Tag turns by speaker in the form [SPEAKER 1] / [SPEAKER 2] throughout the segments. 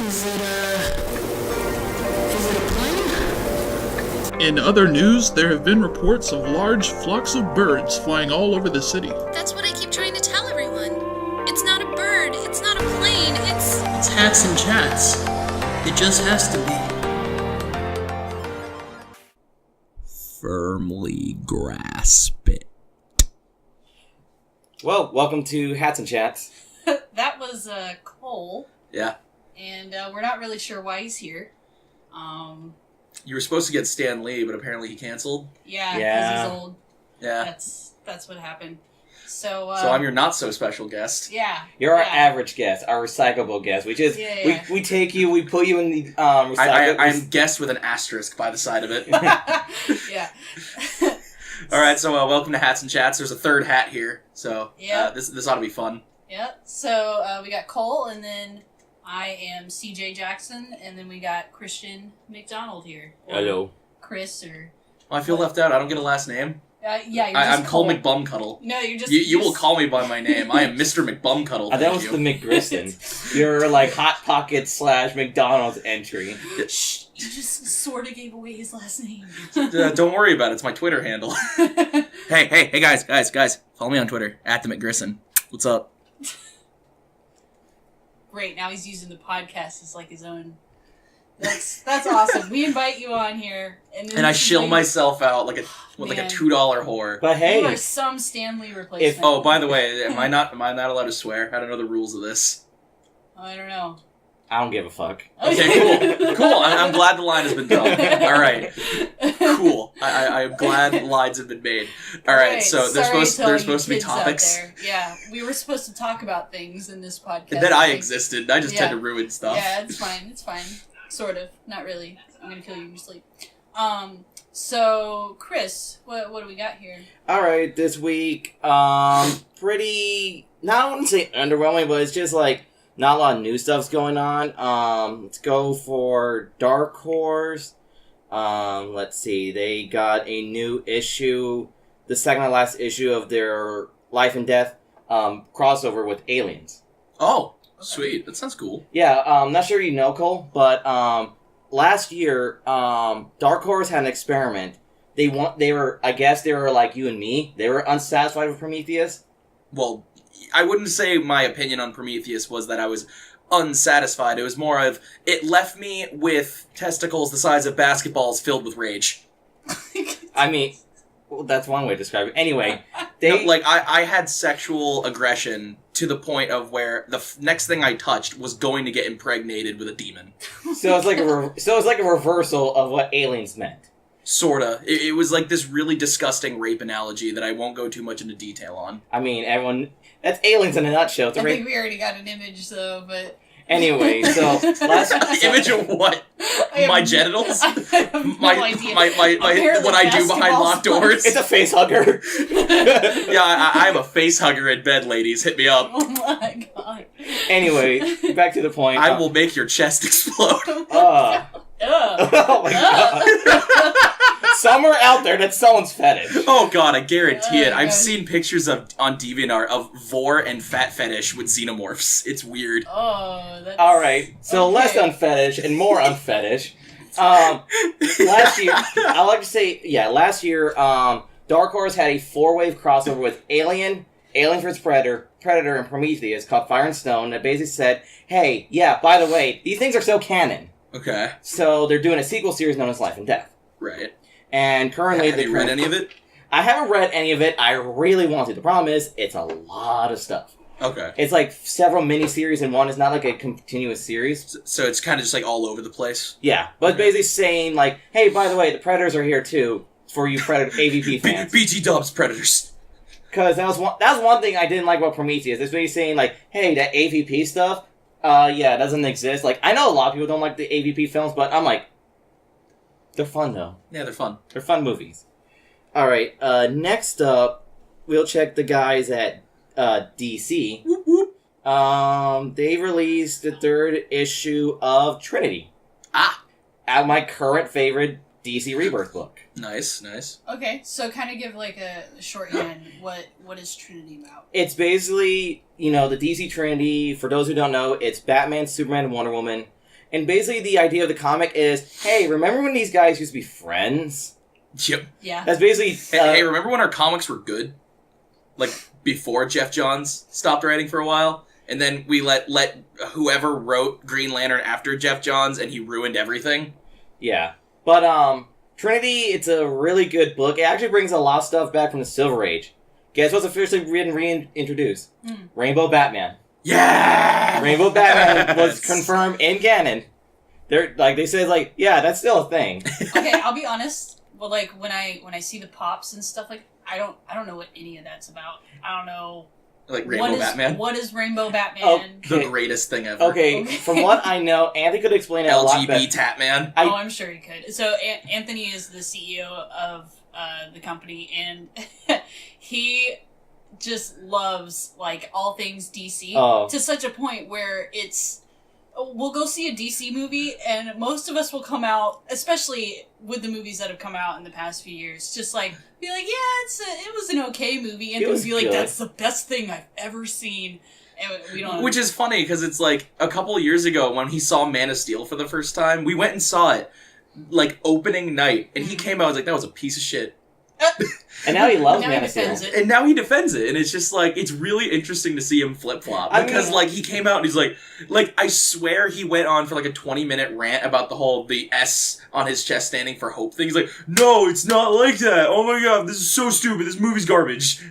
[SPEAKER 1] Is it a plane?
[SPEAKER 2] In other news, there have been reports of large flocks of birds flying all over the city.
[SPEAKER 3] That's what I keep trying to tell everyone. It's not a bird, it's not a plane, it's
[SPEAKER 4] Hats and Chats. It just has to be.
[SPEAKER 5] Firmly grasp it.
[SPEAKER 6] Well, welcome to Hats and Chats.
[SPEAKER 7] That was Cole.
[SPEAKER 5] Yeah.
[SPEAKER 7] And we're not really sure why he's here.
[SPEAKER 5] You were supposed to get Stan Lee, but apparently he canceled.
[SPEAKER 7] Yeah, because he's old.
[SPEAKER 5] Yeah.
[SPEAKER 7] That's what happened. So
[SPEAKER 5] I'm your not so special guest.
[SPEAKER 7] Yeah.
[SPEAKER 6] You're our average guest, our recyclable guest. We just we take you, we put you in the recycle.
[SPEAKER 5] I'm guest with an asterisk by the side of it.
[SPEAKER 7] Yeah.
[SPEAKER 5] All right, so welcome to Hats and Chats. There's a third hat here, so this ought to be fun.
[SPEAKER 7] Yeah. So we got Cole, and then I am CJ Jackson, and then we got Christian McDonald here.
[SPEAKER 6] Hello.
[SPEAKER 7] Chris or.
[SPEAKER 5] Well, I feel left out. I don't get a last name.
[SPEAKER 7] Yeah,
[SPEAKER 5] I'm Cole McBumcuddle.
[SPEAKER 7] No, you're just...
[SPEAKER 5] You will call me by my name. I am Mr. McBumcuddle.
[SPEAKER 6] That was the McGriston. Your, Hot Pocket / McDonald's entry.
[SPEAKER 7] Shh, you just sort of gave away his last name.
[SPEAKER 5] Don't worry about it. It's my Twitter handle. Hey, guys. Follow me on Twitter, @TheMcGrisson. What's up?
[SPEAKER 7] Great, now he's using the podcast as, his own... That's awesome. We invite you on here, and
[SPEAKER 5] I shill myself out like a $2 whore.
[SPEAKER 6] But hey,
[SPEAKER 7] you are some Stanley replacement.
[SPEAKER 5] By the way, am I not allowed to swear? I don't know the rules of this.
[SPEAKER 7] I don't know.
[SPEAKER 6] I don't give a fuck.
[SPEAKER 5] Okay, cool. I'm glad the line has been drawn. All right, cool. I'm glad lines have been made. All right, so there's supposed to be topics.
[SPEAKER 7] Yeah, we were supposed to talk about things in this podcast.
[SPEAKER 5] And then I existed. I just tend to ruin stuff.
[SPEAKER 7] Yeah, it's fine. Sort of. Not really. I'm gonna kill you in your sleep. So, Chris, what do we got here?
[SPEAKER 6] Alright, this week, pretty, I wouldn't say underwhelming, but it's just, not a lot of new stuff's going on. Let's go for Dark Horse. Let's see, they got a new issue, the second to last issue of their Life and Death, crossover with Aliens.
[SPEAKER 5] Oh! Sweet, that sounds cool.
[SPEAKER 6] Yeah, not sure you know, Cole, but last year, Dark Horse had an experiment. They were like you and me. They were unsatisfied with Prometheus.
[SPEAKER 5] Well, I wouldn't say my opinion on Prometheus was that I was unsatisfied. It was more of, it left me with testicles the size of basketballs filled with rage.
[SPEAKER 6] I mean, well, that's one way to describe it. Anyway,
[SPEAKER 5] I had sexual aggression to the point of where the next thing I touched was going to get impregnated with a demon.
[SPEAKER 6] So it's like a reversal of what Aliens meant.
[SPEAKER 5] Sorta. It was like this really disgusting rape analogy that I won't go too much into detail on.
[SPEAKER 6] I mean, that's Aliens in a nutshell.
[SPEAKER 7] I think we already got an image, though, but...
[SPEAKER 6] Anyway, so
[SPEAKER 5] image of what? My genitals?
[SPEAKER 7] I have no idea.
[SPEAKER 5] My what I do behind locked doors?
[SPEAKER 6] It's a face hugger.
[SPEAKER 5] Yeah, I am a face hugger in bed, ladies. Hit me up.
[SPEAKER 7] Oh my god.
[SPEAKER 6] Anyway, back to the point.
[SPEAKER 5] I will make your chest explode.
[SPEAKER 6] Oh my god. Somewhere out there, that's someone's fetish.
[SPEAKER 5] Oh god, I guarantee it. I've seen pictures on DeviantArt of vor and fat fetish with xenomorphs. It's weird.
[SPEAKER 7] Oh, that's...
[SPEAKER 6] Alright, so less unfetish and more unfetish. Last year, Dark Horse had a 4-wave crossover with Alien vs. Predator, and Prometheus called Fire and Stone that basically said, hey, yeah, by the way, these things are so canon.
[SPEAKER 5] Okay.
[SPEAKER 6] So they're doing a sequel series known as Life and Death.
[SPEAKER 5] Right.
[SPEAKER 6] And currently...
[SPEAKER 5] Have you read any of it?
[SPEAKER 6] I haven't read any of it. I really want to. The problem is, it's a lot of stuff.
[SPEAKER 5] Okay.
[SPEAKER 6] It's like several mini-series in one. It's not like a continuous series.
[SPEAKER 5] So it's kind of just like all over the place?
[SPEAKER 6] Yeah. But it's basically saying like, hey, by the way, the Predators are here too, for you Predator AVP fans.
[SPEAKER 5] BT Dubs Predators.
[SPEAKER 6] Because that was one thing I didn't like about Prometheus. It's basically saying like, hey, that AVP stuff, it doesn't exist. Like, I know a lot of people don't like the AVP films, but I'm like, they're fun though.
[SPEAKER 5] Yeah, they're fun.
[SPEAKER 6] They're fun movies. Alright, next up, we'll check the guys at DC.
[SPEAKER 5] Whoop whoop.
[SPEAKER 6] They released the 3rd issue of Trinity. My current favorite DC Rebirth book.
[SPEAKER 5] Nice.
[SPEAKER 7] Okay, so kind of give like a shorthand. What is Trinity about?
[SPEAKER 6] It's basically, the DC Trinity, for those who don't know, it's Batman, Superman, and Wonder Woman. And basically the idea of the comic is, hey, remember when these guys used to be friends?
[SPEAKER 5] Yep.
[SPEAKER 7] Yeah.
[SPEAKER 6] That's basically...
[SPEAKER 5] Hey, remember when our comics were good? Like, before Jeff Johns stopped writing for a while? And then we let whoever wrote Green Lantern after Jeff Johns, and he ruined everything?
[SPEAKER 6] Yeah. But, Trinity, it's a really good book. It actually brings a lot of stuff back from the Silver Age. Guess what's officially reintroduced? Rainbow Batman.
[SPEAKER 5] Yeah!
[SPEAKER 6] Rainbow Batman was confirmed in canon. They said, like, yeah, that's still a thing.
[SPEAKER 7] Okay, I'll be honest. Well, like when I see the pops and stuff, like I don't know what any of that's about. I don't know.
[SPEAKER 5] Like Rainbow Batman?
[SPEAKER 7] What is Rainbow Batman?
[SPEAKER 5] The greatest thing ever.
[SPEAKER 6] Okay, from what I know, Anthony could explain it a lot better.
[SPEAKER 5] LGB Tatman.
[SPEAKER 7] I'm sure he could. So Anthony is the CEO of the company, and he just loves like all things DC to such a point where we'll go see a DC movie, and most of us will come out, especially with the movies that have come out in the past few years, just like be like, yeah, it was an okay movie, and be like, that's the best thing I've ever seen. And we don't.
[SPEAKER 5] Which is funny because it's like a couple of years ago when he saw Man of Steel for the first time, we went and saw it like opening night, and he came out and was like, that was a piece of shit.
[SPEAKER 6] And now he loves Man of Steel.
[SPEAKER 5] And now he defends it, and it's just like, it's really interesting to see him flip-flop. Because, like, he came out and he's like, I swear he went on for like a 20-minute rant about the S on his chest standing for hope thing. He's like, no, it's not like that. Oh my god, this is so stupid. This movie's garbage.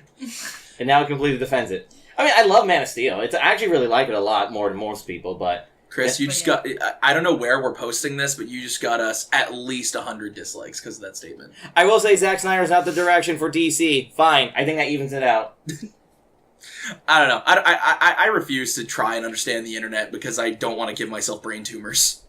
[SPEAKER 6] And now he completely defends it. I mean, I love Man of Steel. I actually really like it a lot more than most people, but...
[SPEAKER 5] Chris, you just got... I don't know where we're posting this, but you just got us at least 100 dislikes because of that statement.
[SPEAKER 6] I will say Zack Snyder's not the direction for DC. Fine. I think that evens it out.
[SPEAKER 5] I don't know. I refuse to try and understand the internet because I don't want to give myself brain tumors.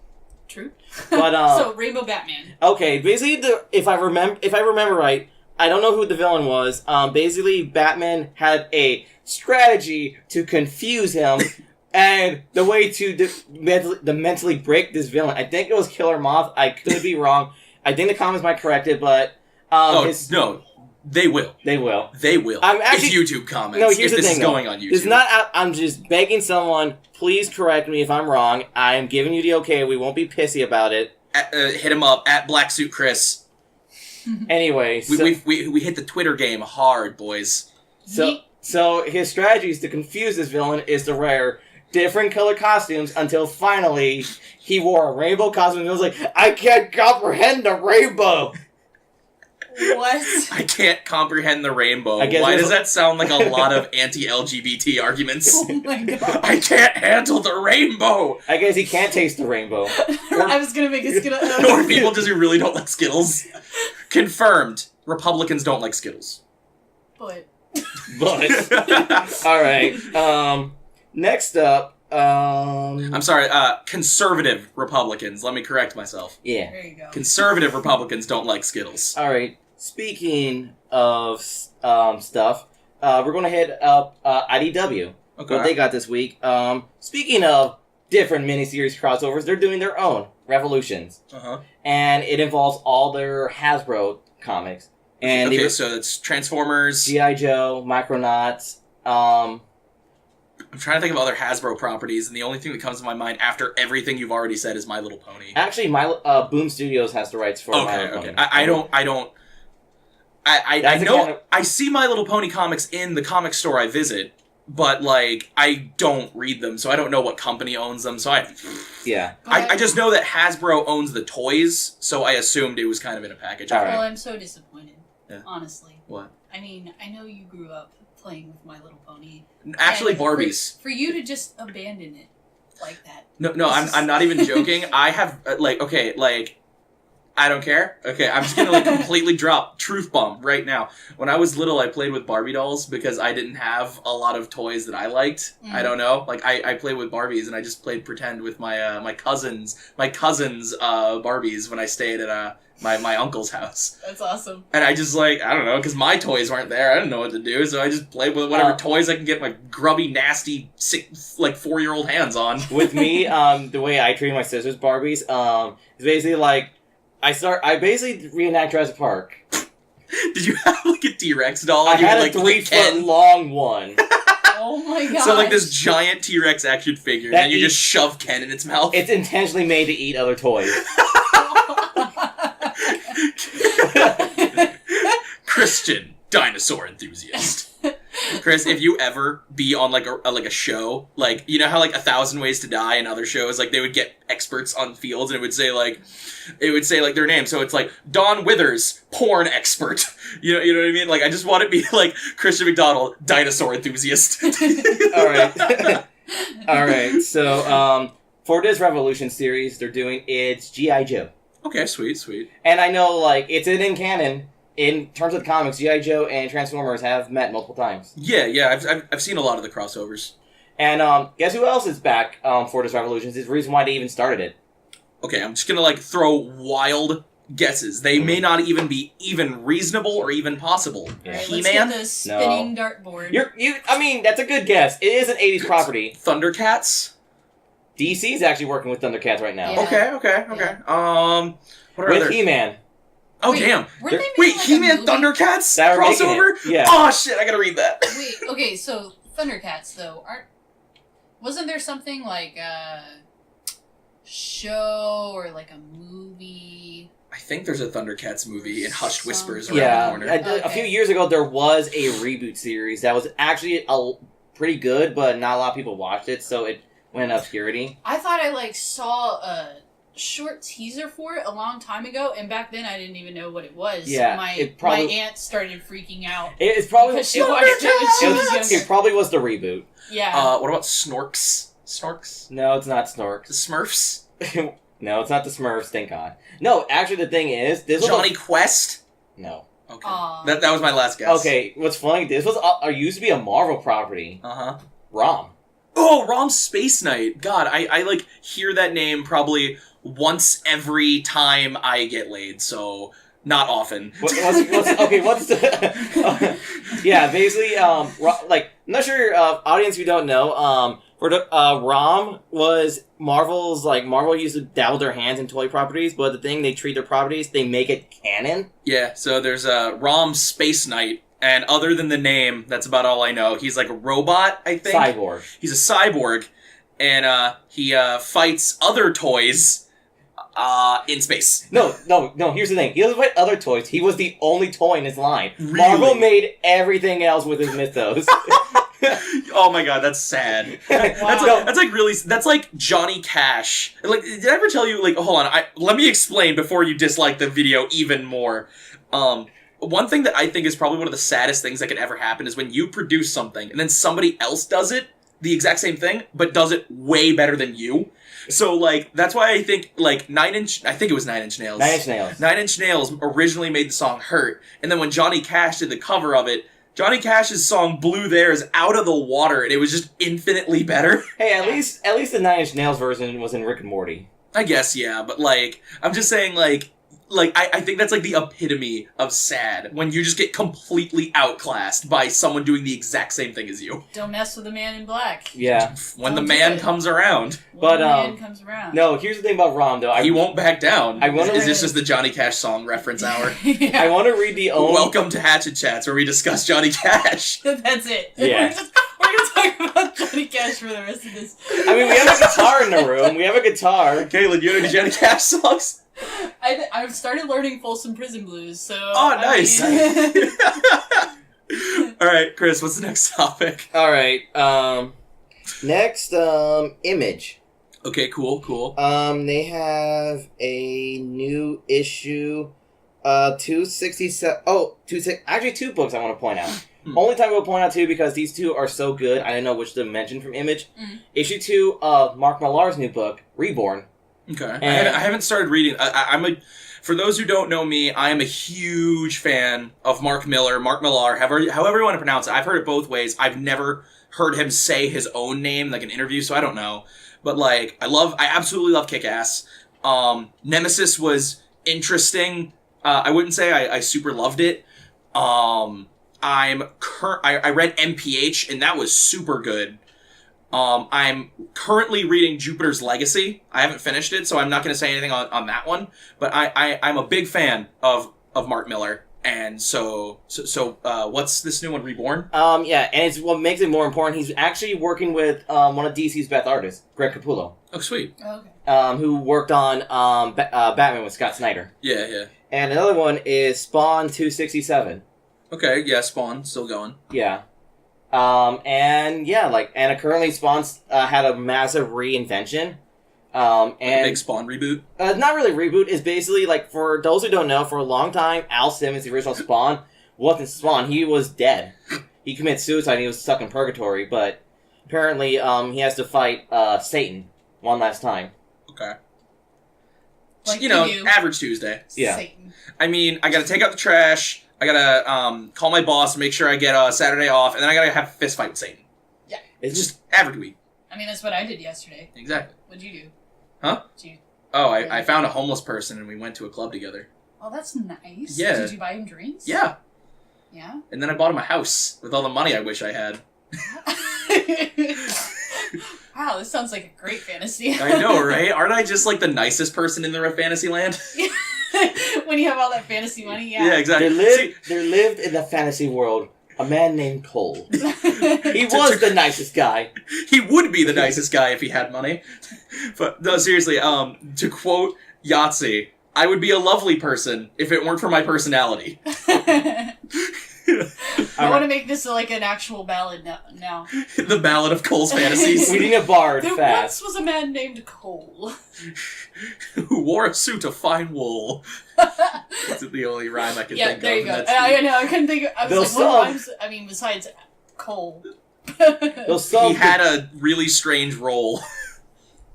[SPEAKER 7] True.
[SPEAKER 6] But
[SPEAKER 7] so Rainbow Batman.
[SPEAKER 6] Okay, basically, if I remember right, I don't know who the villain was. Basically, Batman had a strategy to confuse him. And the way to mentally break this villain, I think it was Killer Moth. I could be wrong. I think the comments might correct it, but...
[SPEAKER 5] no. They will.
[SPEAKER 6] They will.
[SPEAKER 5] They will. It's YouTube comments.
[SPEAKER 6] No, here's the thing,
[SPEAKER 5] this is going on YouTube.
[SPEAKER 6] It's not... I'm just begging someone, please correct me if I'm wrong. I am giving you the okay. We won't be pissy about it.
[SPEAKER 5] Hit him up, at Black Suit Chris.
[SPEAKER 6] Anyway,
[SPEAKER 5] we hit the Twitter game hard, boys.
[SPEAKER 6] So his strategies to confuse this villain is to wear different color costumes until finally he wore a rainbow costume and was like, I can't comprehend the rainbow.
[SPEAKER 7] What?
[SPEAKER 5] I can't comprehend the rainbow. Why does that sound like a lot of anti-LGBT arguments?
[SPEAKER 7] Oh my god.
[SPEAKER 5] I can't handle the rainbow!
[SPEAKER 6] I guess he can't taste the rainbow.
[SPEAKER 7] I was gonna make a Skittles.
[SPEAKER 5] Or people just who really don't like Skittles. Confirmed. Republicans don't like Skittles.
[SPEAKER 7] But.
[SPEAKER 6] Alright. Next up,
[SPEAKER 5] I'm sorry, conservative Republicans. Let me correct myself.
[SPEAKER 6] Yeah.
[SPEAKER 7] There you go.
[SPEAKER 5] Conservative Republicans don't like Skittles.
[SPEAKER 6] Alright. Speaking of stuff, we're going to hit up IDW.
[SPEAKER 5] Okay.
[SPEAKER 6] What they got this week. Speaking of different miniseries crossovers, they're doing their own Revolutions.
[SPEAKER 5] Uh-huh.
[SPEAKER 6] And it involves all their Hasbro comics. And
[SPEAKER 5] so it's Transformers,
[SPEAKER 6] G.I. Joe, Micronauts.
[SPEAKER 5] I'm trying to think of other Hasbro properties, and the only thing that comes to my mind after everything you've already said is My Little Pony.
[SPEAKER 6] Actually, Boom Studios has the rights for My Little Pony.
[SPEAKER 5] I know I see My Little Pony comics in the comic store I visit, but like I don't read them, so I don't know what company owns them. So I just know that Hasbro owns the toys, so I assumed it was kind of in a package.
[SPEAKER 6] All right.
[SPEAKER 7] Well, I'm so disappointed.
[SPEAKER 5] Yeah.
[SPEAKER 7] Honestly.
[SPEAKER 5] What?
[SPEAKER 7] I mean, I know you grew up playing with My Little Pony.
[SPEAKER 5] Actually,
[SPEAKER 7] and
[SPEAKER 5] Barbies.
[SPEAKER 7] For you to just abandon it like that.
[SPEAKER 5] No, I'm not even joking. I have I don't care. Okay, I'm just gonna completely drop truth bomb right now. When I was little, I played with Barbie dolls because I didn't have a lot of toys that I liked. I don't know. Like I played with Barbies and I just played pretend with my cousins Barbies when I stayed at my uncle's house.
[SPEAKER 7] That's awesome.
[SPEAKER 5] And I just I don't know, because my toys weren't there. I didn't know what to do, so I just played with whatever toys I can get my grubby, nasty, sick, 4-year-old hands on.
[SPEAKER 6] With me, the way I treat my sister's Barbies, is basically I basically reenact Jurassic Park.
[SPEAKER 5] Did you have a T-Rex doll?
[SPEAKER 6] I had a 3-foot long one.
[SPEAKER 7] Oh my god.
[SPEAKER 5] So like this giant T-Rex action figure,
[SPEAKER 6] That
[SPEAKER 5] and you just
[SPEAKER 6] eats-
[SPEAKER 5] shove Ken in its mouth.
[SPEAKER 6] It's intentionally made to eat other toys.
[SPEAKER 5] Christian, dinosaur enthusiast. Chris, if you ever be on like a show, like you know how like 1,000 Ways to Die and other shows, like they would get experts on fields and it would say like their name. So it's like Don Withers, porn expert. You know what I mean? Like I just want to be like Christian McDonald, dinosaur enthusiast.
[SPEAKER 6] All right. All right. So for this Revolution series, they're doing it's G.I. Joe.
[SPEAKER 5] Okay, sweet.
[SPEAKER 6] And I know, like, it's in canon. In terms of the comics, G.I. Joe and Transformers have met multiple times.
[SPEAKER 5] Yeah, I've seen a lot of the crossovers.
[SPEAKER 6] And guess who else is back for this Revolution? It's the reason why they even started it.
[SPEAKER 5] Okay, I'm just gonna like throw wild guesses. They may not even be even reasonable or even possible.
[SPEAKER 6] Yeah.
[SPEAKER 7] Let's
[SPEAKER 5] He-Man?
[SPEAKER 7] get the spinning dartboard.
[SPEAKER 6] I mean, that's a good guess. It is an 80s property.
[SPEAKER 5] Thundercats?
[SPEAKER 6] DC's actually working with Thundercats right now.
[SPEAKER 7] Yeah.
[SPEAKER 5] Okay. What are
[SPEAKER 6] With
[SPEAKER 5] other...
[SPEAKER 6] He-Man.
[SPEAKER 5] Oh,
[SPEAKER 7] Wait,
[SPEAKER 5] damn.
[SPEAKER 7] weren't they
[SPEAKER 5] Wait,
[SPEAKER 7] making, like, a
[SPEAKER 5] He-Man
[SPEAKER 7] movie?
[SPEAKER 5] Thundercats
[SPEAKER 6] That were making
[SPEAKER 5] crossover?
[SPEAKER 6] it. Yeah.
[SPEAKER 5] Oh, shit, I gotta read that.
[SPEAKER 7] Wait, okay, so Thundercats though wasn't there something like a show or like a movie?
[SPEAKER 5] I think there's a Thundercats movie in Hushed Whispers around
[SPEAKER 6] Yeah.
[SPEAKER 5] the corner.
[SPEAKER 6] A few years ago, there was a reboot series that was actually pretty good, but not a lot of people watched it, so it went in obscurity.
[SPEAKER 7] I thought I like saw a short teaser for it a long time ago, and back then I didn't even know what it was.
[SPEAKER 6] Yeah,
[SPEAKER 7] my
[SPEAKER 6] it probably-
[SPEAKER 7] my aunt started freaking out.
[SPEAKER 6] It's probably
[SPEAKER 7] Because she watched it when she was younger.
[SPEAKER 6] it probably was the reboot.
[SPEAKER 7] Yeah.
[SPEAKER 5] What about Snorks? Snorks?
[SPEAKER 6] No, it's not Snorks.
[SPEAKER 5] The Smurfs?
[SPEAKER 6] No, it's not the Smurfs. Thank God. No, actually, the thing is, this was
[SPEAKER 5] Johnny Quest?
[SPEAKER 6] No.
[SPEAKER 5] Okay.
[SPEAKER 7] Aw.
[SPEAKER 5] That was my last guess.
[SPEAKER 6] Okay, what's funny? This was used to be a Marvel property.
[SPEAKER 5] Uh-huh.
[SPEAKER 6] Rom.
[SPEAKER 5] Oh, Rom's Space Knight. God, I like hear that name probably once every time I get laid, so not often.
[SPEAKER 6] What's the yeah, basically, like, I'm not sure, audience who don't know, for the, Rom was Marvel's, like, Marvel used to dabble their hands in toy properties, but the thing, they treat their properties, they make it canon.
[SPEAKER 5] Yeah, so there's Rom's Space Knight, and other than the name, that's about all I know. He's like a robot, I think.
[SPEAKER 6] Cyborg.
[SPEAKER 5] He's a cyborg, and he fights other toys in space.
[SPEAKER 6] No, here's the thing. He doesn't fight other toys. He was the only toy in his line.
[SPEAKER 5] Really?
[SPEAKER 6] Marvel made everything else with his mythos.
[SPEAKER 5] Oh my god, that's sad. That's like Johnny Cash. Like, did I ever tell you, like, hold on, let me explain before you dislike the video even more. One thing that I think is probably one of the saddest things that could ever happen is when you produce something and then somebody else does it, the exact same thing, but does it way better than you. So, like, that's why I think, like, I think it was 9 Inch Nails.
[SPEAKER 6] 9 Inch Nails.
[SPEAKER 5] 9 Inch Nails originally made the song Hurt, and then when Johnny Cash did the cover of it, Johnny Cash's song blew theirs out of the water, and it was just infinitely better.
[SPEAKER 6] Hey, at least the 9 Inch Nails version was in Rick and Morty.
[SPEAKER 5] I guess, yeah, but, like, I'm just saying, like, I think that's, like, the epitome of sad, when you just get completely outclassed by someone doing the exact same thing as you.
[SPEAKER 7] Don't mess with the man in black.
[SPEAKER 6] Yeah.
[SPEAKER 5] When
[SPEAKER 7] Don't
[SPEAKER 5] the
[SPEAKER 7] do
[SPEAKER 5] man
[SPEAKER 7] it.
[SPEAKER 5] comes around,
[SPEAKER 7] When the man comes around.
[SPEAKER 6] No, here's the thing about Rom, though.
[SPEAKER 5] he won't back down.
[SPEAKER 6] I wonder-
[SPEAKER 5] Is this just the Johnny Cash song reference hour?
[SPEAKER 7] Yeah.
[SPEAKER 6] I want to read the only...
[SPEAKER 5] Welcome to Hatchet Chats, where we discuss Johnny Cash.
[SPEAKER 7] That's it.
[SPEAKER 6] Yeah.
[SPEAKER 7] We're gonna talk about Johnny Cash for the rest of this.
[SPEAKER 6] I mean, we have a guitar in the room. We have a guitar.
[SPEAKER 5] Caitlin, you know any Johnny Cash songs?
[SPEAKER 7] I've started learning Folsom Prison Blues, so...
[SPEAKER 5] Oh, nice.
[SPEAKER 7] I mean-
[SPEAKER 5] All right, Chris, what's the next topic?
[SPEAKER 6] All right. Next, Image.
[SPEAKER 5] Okay, cool.
[SPEAKER 6] They have a new issue, 267. Actually, 2 books I want to point out. Only time I will point out 2 because these 2 are so good. I didn't know which to mention from Image. Issue 2 of Mark Millar's new book, Reborn.
[SPEAKER 5] Okay,
[SPEAKER 6] And-
[SPEAKER 5] I haven't started reading. For those who don't know me, I am a huge fan of Mark Millar, however you want to pronounce it. I've heard it both ways. I've never heard him say his own name, like an interview, so I don't know. But, like, I absolutely love Kick-Ass. Nemesis was interesting. I wouldn't say I super loved it. I read MPH, and that was super good. I'm currently reading Jupiter's Legacy. I haven't finished it, so I'm not going to say anything on that one. But I'm a big fan of Mark Millar. And so, what's this new one, Reborn?
[SPEAKER 6] Yeah, and it's what makes it more important. He's actually working with one of DC's best artists, Greg Capullo,
[SPEAKER 5] Oh, sweet.
[SPEAKER 7] Okay.
[SPEAKER 6] who worked on Batman with Scott Snyder.
[SPEAKER 5] Yeah, yeah.
[SPEAKER 6] And another one is Spawn 267.
[SPEAKER 5] Okay, yeah, Spawn, still going.
[SPEAKER 6] Yeah. And currently Spawn's had a massive reinvention. And
[SPEAKER 5] Big Spawn reboot.
[SPEAKER 6] not really reboot, is basically, like, for those who don't know, for a long time, Al Simmons, the original Spawn, wasn't Spawn. He was dead. He committed suicide and he was stuck in purgatory, but apparently, he has to fight, Satan one last time.
[SPEAKER 5] Okay.
[SPEAKER 7] Like
[SPEAKER 5] You know,
[SPEAKER 7] you.
[SPEAKER 5] average Tuesday.
[SPEAKER 6] Yeah.
[SPEAKER 7] Satan.
[SPEAKER 5] I mean, I gotta take out the trash, I gotta call my boss and make sure I get a Saturday off, and then I gotta have a fist fight with Satan.
[SPEAKER 6] It's
[SPEAKER 5] Just average week.
[SPEAKER 7] I mean, that's what I did yesterday.
[SPEAKER 5] Exactly.
[SPEAKER 7] What'd you do?
[SPEAKER 5] Huh?
[SPEAKER 7] Did you...
[SPEAKER 5] Oh, I found a homeless person and we went to a club together.
[SPEAKER 7] Oh, that's nice.
[SPEAKER 5] Yeah.
[SPEAKER 7] Did you buy him drinks?
[SPEAKER 5] Yeah.
[SPEAKER 7] Yeah?
[SPEAKER 5] And then I bought him a house with all the money I wish I had.
[SPEAKER 7] Wow, this sounds like a great fantasy.
[SPEAKER 5] I know, right? Aren't I just like the nicest person in the fantasy land?
[SPEAKER 7] When you have all that fantasy money, yeah.
[SPEAKER 5] exactly.
[SPEAKER 6] there lived in the fantasy world a man named Cole. He was the nicest guy.
[SPEAKER 5] He would be the nicest guy if he had money. But no, seriously, to quote Yahtzee, I would be a lovely person if it weren't for my personality.
[SPEAKER 7] I want to make this like an actual ballad now.
[SPEAKER 5] The Ballad of Cole's Fantasies.
[SPEAKER 6] We need a bard
[SPEAKER 7] There
[SPEAKER 6] fast.
[SPEAKER 7] once was a man named Cole.
[SPEAKER 5] Who wore a suit of fine wool. That's the only rhyme I can
[SPEAKER 7] Yeah,
[SPEAKER 5] think
[SPEAKER 7] there
[SPEAKER 5] of.
[SPEAKER 7] you go.
[SPEAKER 5] and
[SPEAKER 7] I know, I couldn't think of... I was
[SPEAKER 6] Those
[SPEAKER 7] like, what
[SPEAKER 6] songs-
[SPEAKER 7] rhymes... I mean, besides Cole.
[SPEAKER 6] Those songs
[SPEAKER 5] He had a really strange role.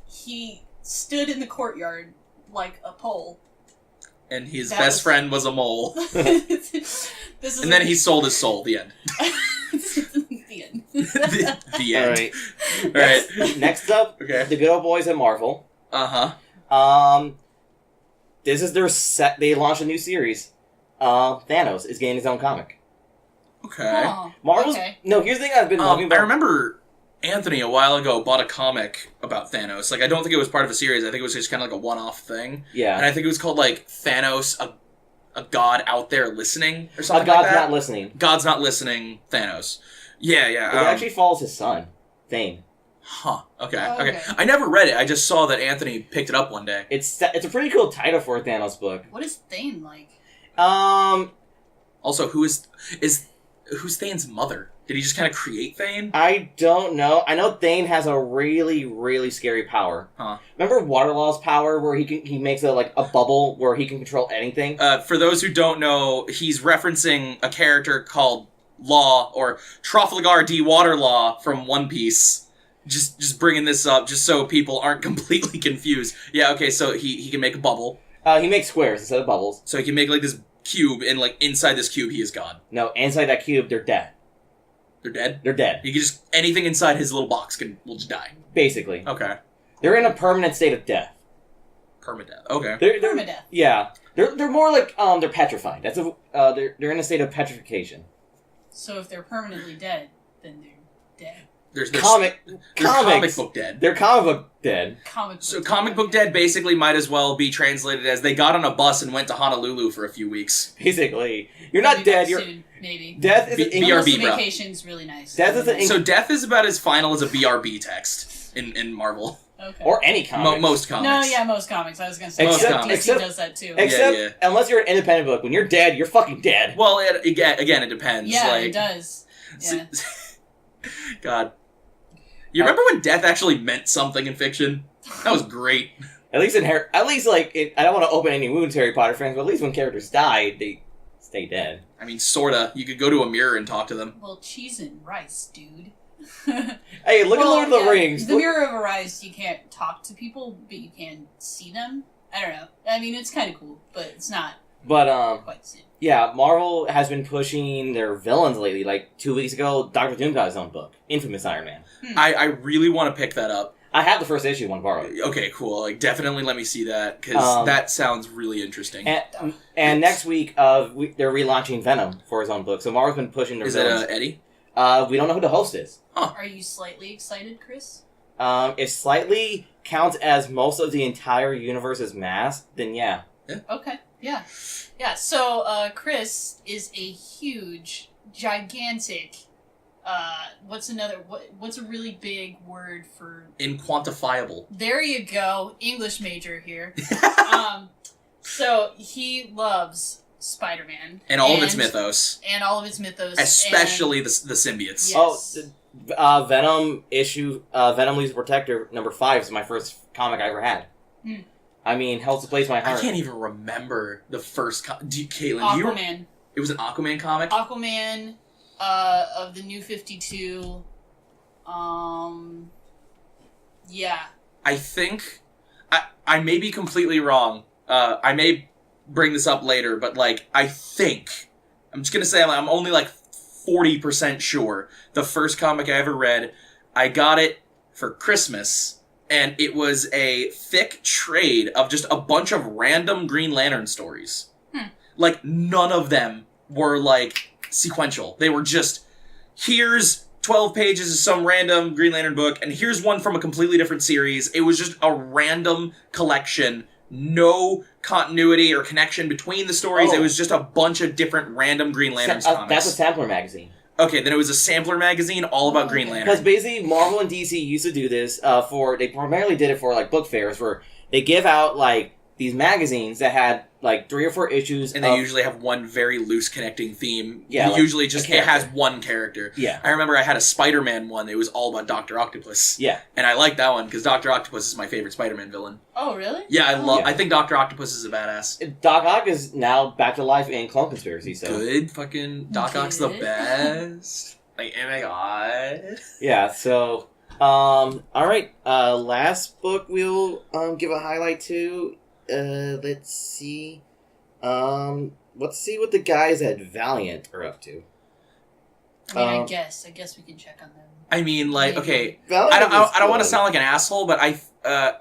[SPEAKER 7] He stood in the courtyard like a pole.
[SPEAKER 5] And his
[SPEAKER 7] That
[SPEAKER 5] best
[SPEAKER 7] was-
[SPEAKER 5] friend was a mole.
[SPEAKER 7] This is
[SPEAKER 5] And then he sold his soul. The end.
[SPEAKER 7] the end.
[SPEAKER 5] The end.
[SPEAKER 6] Alright.
[SPEAKER 5] Alright.
[SPEAKER 6] Next up,
[SPEAKER 5] Okay.
[SPEAKER 6] the good old boys at Marvel.
[SPEAKER 5] Uh-huh.
[SPEAKER 6] This is their set. They launched a new series. Thanos is getting his own comic.
[SPEAKER 5] Okay.
[SPEAKER 7] Oh,
[SPEAKER 6] Marvel's
[SPEAKER 7] okay.
[SPEAKER 6] no. Here's the thing I've been loving
[SPEAKER 5] I
[SPEAKER 6] about.
[SPEAKER 5] remember Anthony a while ago bought a comic about Thanos. Like, I don't think it was part of a series. I think it was just kind of like a one-off thing. And
[SPEAKER 6] Yeah,
[SPEAKER 5] I think it was called, like, Thanos, a god out there listening, or
[SPEAKER 6] a
[SPEAKER 5] something
[SPEAKER 6] god's
[SPEAKER 5] like that.
[SPEAKER 6] not listening.
[SPEAKER 5] God's not listening, Thanos. Yeah, yeah.
[SPEAKER 6] It actually follows his son, Thane.
[SPEAKER 5] Huh. Okay,
[SPEAKER 7] Oh,
[SPEAKER 5] okay.
[SPEAKER 7] okay.
[SPEAKER 5] I never read it. I just saw that Anthony picked it up one day.
[SPEAKER 6] It's a pretty cool title for a Thanos book.
[SPEAKER 7] What is Thane like?
[SPEAKER 5] Also, who's Thane's mother? Did he just kind of create Thane?
[SPEAKER 6] I don't know. I know Thane has a really, really scary power.
[SPEAKER 5] Huh.
[SPEAKER 6] Remember Waterlaw's power, where he makes a bubble where he can control anything.
[SPEAKER 5] For those who don't know, he's referencing a character called Law, or Trafalgar D. Waterlaw from One Piece. Just bringing this up, just so people aren't completely confused. Yeah, okay, so he can make a bubble.
[SPEAKER 6] He makes squares instead of bubbles.
[SPEAKER 5] So he can make, like, this cube, and, like, inside this cube, he is God.
[SPEAKER 6] No, inside that cube, they're dead.
[SPEAKER 5] They're dead?
[SPEAKER 6] They're dead.
[SPEAKER 5] He can just... Anything inside his little box will just die.
[SPEAKER 6] Basically.
[SPEAKER 5] Okay.
[SPEAKER 6] They're in a permanent state of death.
[SPEAKER 5] Permadeath. Okay.
[SPEAKER 6] They're
[SPEAKER 7] Permadeath.
[SPEAKER 6] Yeah. They're more like, they're petrified. They're in a state of petrification.
[SPEAKER 7] So if they're permanently dead, then they're dead.
[SPEAKER 5] They're
[SPEAKER 6] Comic
[SPEAKER 5] comic book dead.
[SPEAKER 6] They're comic book dead.
[SPEAKER 5] So comic book dead basically might as well be translated as they got on a bus and went to Honolulu for a few weeks.
[SPEAKER 6] Basically. You're not
[SPEAKER 7] Maybe
[SPEAKER 6] dead, you're...
[SPEAKER 7] soon, maybe.
[SPEAKER 6] Death is
[SPEAKER 5] B-
[SPEAKER 6] an
[SPEAKER 5] BRB,
[SPEAKER 7] Unless the
[SPEAKER 5] bro.
[SPEAKER 7] vacation's really nice.
[SPEAKER 6] Death is an
[SPEAKER 5] So death is about as final as a BRB text in Marvel.
[SPEAKER 7] Okay.
[SPEAKER 6] Or any comic.
[SPEAKER 5] Most comics.
[SPEAKER 7] No, yeah, most comics. I was gonna say
[SPEAKER 5] Most
[SPEAKER 7] DC
[SPEAKER 5] comics.
[SPEAKER 7] does that too.
[SPEAKER 6] Except,
[SPEAKER 5] Yeah.
[SPEAKER 6] unless you're an independent book, when you're dead, you're fucking dead.
[SPEAKER 5] Well, again, it depends.
[SPEAKER 7] Yeah,
[SPEAKER 5] like,
[SPEAKER 7] it does. Yeah.
[SPEAKER 5] God. You remember when death actually meant something in fiction? That was great.
[SPEAKER 6] At least I don't want to open any wounds, Harry Potter fans, but at least when characters die, they stay dead.
[SPEAKER 5] I mean, sorta. You could go to a mirror and talk to them.
[SPEAKER 7] Well, cheese and rice, dude.
[SPEAKER 6] Hey, look at
[SPEAKER 7] Well,
[SPEAKER 6] Lord of the
[SPEAKER 7] yeah,
[SPEAKER 6] Rings.
[SPEAKER 7] The
[SPEAKER 6] Look-
[SPEAKER 7] Mirror of Arise, you can't talk to people, but you can see them. I don't know. I mean, it's kind of cool, but it's not
[SPEAKER 6] But,
[SPEAKER 7] quite soon.
[SPEAKER 6] yeah, Marvel has been pushing their villains lately. Like, 2 weeks ago, Dr. Doom got his own book. Infamous Iron Man.
[SPEAKER 5] I really want to pick that up.
[SPEAKER 6] I have the first issue, one borrowed.
[SPEAKER 5] Okay, cool. Like, definitely let me see that, because that sounds really interesting.
[SPEAKER 6] And next week, they're relaunching Venom for his own book. So Marvel's been pushing their
[SPEAKER 5] Is it
[SPEAKER 6] villains.
[SPEAKER 5] Eddie?
[SPEAKER 6] We don't know who the host is.
[SPEAKER 7] Are you slightly excited, Chris?
[SPEAKER 6] If slightly counts as most of the entire universe's mass, then yeah.
[SPEAKER 7] Okay. Yeah. Yeah, so Chris is a huge, gigantic, what's a really big word for...
[SPEAKER 5] Inquantifiable.
[SPEAKER 7] There you go. English major here. So he loves Spider-Man.
[SPEAKER 5] And all of its mythos.
[SPEAKER 7] And all of its mythos.
[SPEAKER 5] Especially the symbiotes.
[SPEAKER 7] Yes.
[SPEAKER 6] Oh, Venom issue, Venom Leaves Protector #5 is my first comic I ever had. I mean, holds a place in my heart.
[SPEAKER 5] I can't even remember the first Caitlin,
[SPEAKER 7] Aquaman.
[SPEAKER 5] It was an Aquaman comic?
[SPEAKER 7] Aquaman, of the New 52. Yeah.
[SPEAKER 5] I think... I may be completely wrong. I may bring this up later, but, like, I think... I'm just gonna say I'm only, like, 40% sure. The first comic I ever read, I got it for Christmas... And it was a thick trade of just a bunch of random Green Lantern stories. Like, none of them were, like, sequential. They were just, here's 12 pages of some random Green Lantern book, and here's one from a completely different series. It was just a random collection. No continuity or connection between the stories. It was just a bunch of different random Green Lanterns comics.
[SPEAKER 6] That's a sampler magazine.
[SPEAKER 5] Okay, then it was a sampler magazine all about Green Lantern.
[SPEAKER 6] Because basically, Marvel and DC used to do this they primarily did it for, like, book fairs, where they give out, like, these magazines that had, like, 3 or 4 issues.
[SPEAKER 5] And they usually have one very loose connecting theme.
[SPEAKER 6] Yeah,
[SPEAKER 5] usually just, it has one character.
[SPEAKER 6] Yeah.
[SPEAKER 5] I remember I had a Spider-Man one that was all about Dr. Octopus.
[SPEAKER 6] Yeah.
[SPEAKER 5] And I liked that one, because Dr. Octopus is my favorite Spider-Man villain.
[SPEAKER 7] Oh, really?
[SPEAKER 5] Yeah, I think Dr. Octopus is a badass.
[SPEAKER 6] Doc Ock is now back to life in Clone Conspiracy, so...
[SPEAKER 5] Good, fucking Doc Ock's the best. Like, oh my god.
[SPEAKER 6] Yeah, so, alright, last book we'll, give a highlight to, let's see what the guys at Valiant are up to.
[SPEAKER 7] I mean, I guess we can check on them.
[SPEAKER 5] I mean, like, okay,
[SPEAKER 6] Valiant
[SPEAKER 5] I don't want to sound like an asshole, but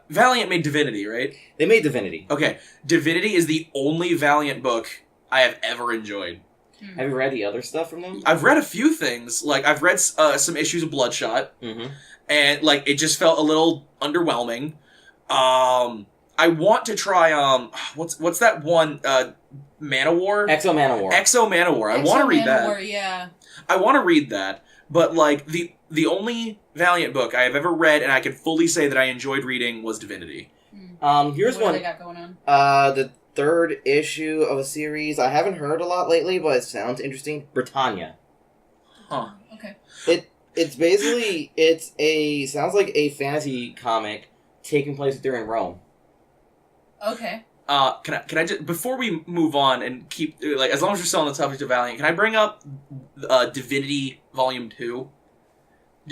[SPEAKER 5] Valiant made Divinity, right?
[SPEAKER 6] They made Divinity.
[SPEAKER 5] Okay, Divinity is the only Valiant book I have ever enjoyed.
[SPEAKER 6] Have you read the other stuff from them?
[SPEAKER 5] I've read a few things. Like, I've read some issues of Bloodshot, and, like, it just felt a little underwhelming. I want to try, what's that one, Manowar?
[SPEAKER 6] Exo Manowar.
[SPEAKER 5] Exo Manowar. I want to read that.
[SPEAKER 7] Yeah.
[SPEAKER 5] I want to read that, but, like, the only Valiant book I have ever read, and I can fully say that I enjoyed reading, was Divinity.
[SPEAKER 6] Here's
[SPEAKER 7] what
[SPEAKER 6] one.
[SPEAKER 7] They got going on?
[SPEAKER 6] The 3rd issue of a series I haven't heard a lot lately, but it sounds interesting. Britannia.
[SPEAKER 5] Huh.
[SPEAKER 7] Okay.
[SPEAKER 6] It's basically sounds like a fantasy comic taking place during Rome.
[SPEAKER 7] Okay.
[SPEAKER 5] Can I just, before we move on and keep, like, as long as we're still on the topic of Valiant, can I bring up Divinity Volume 2?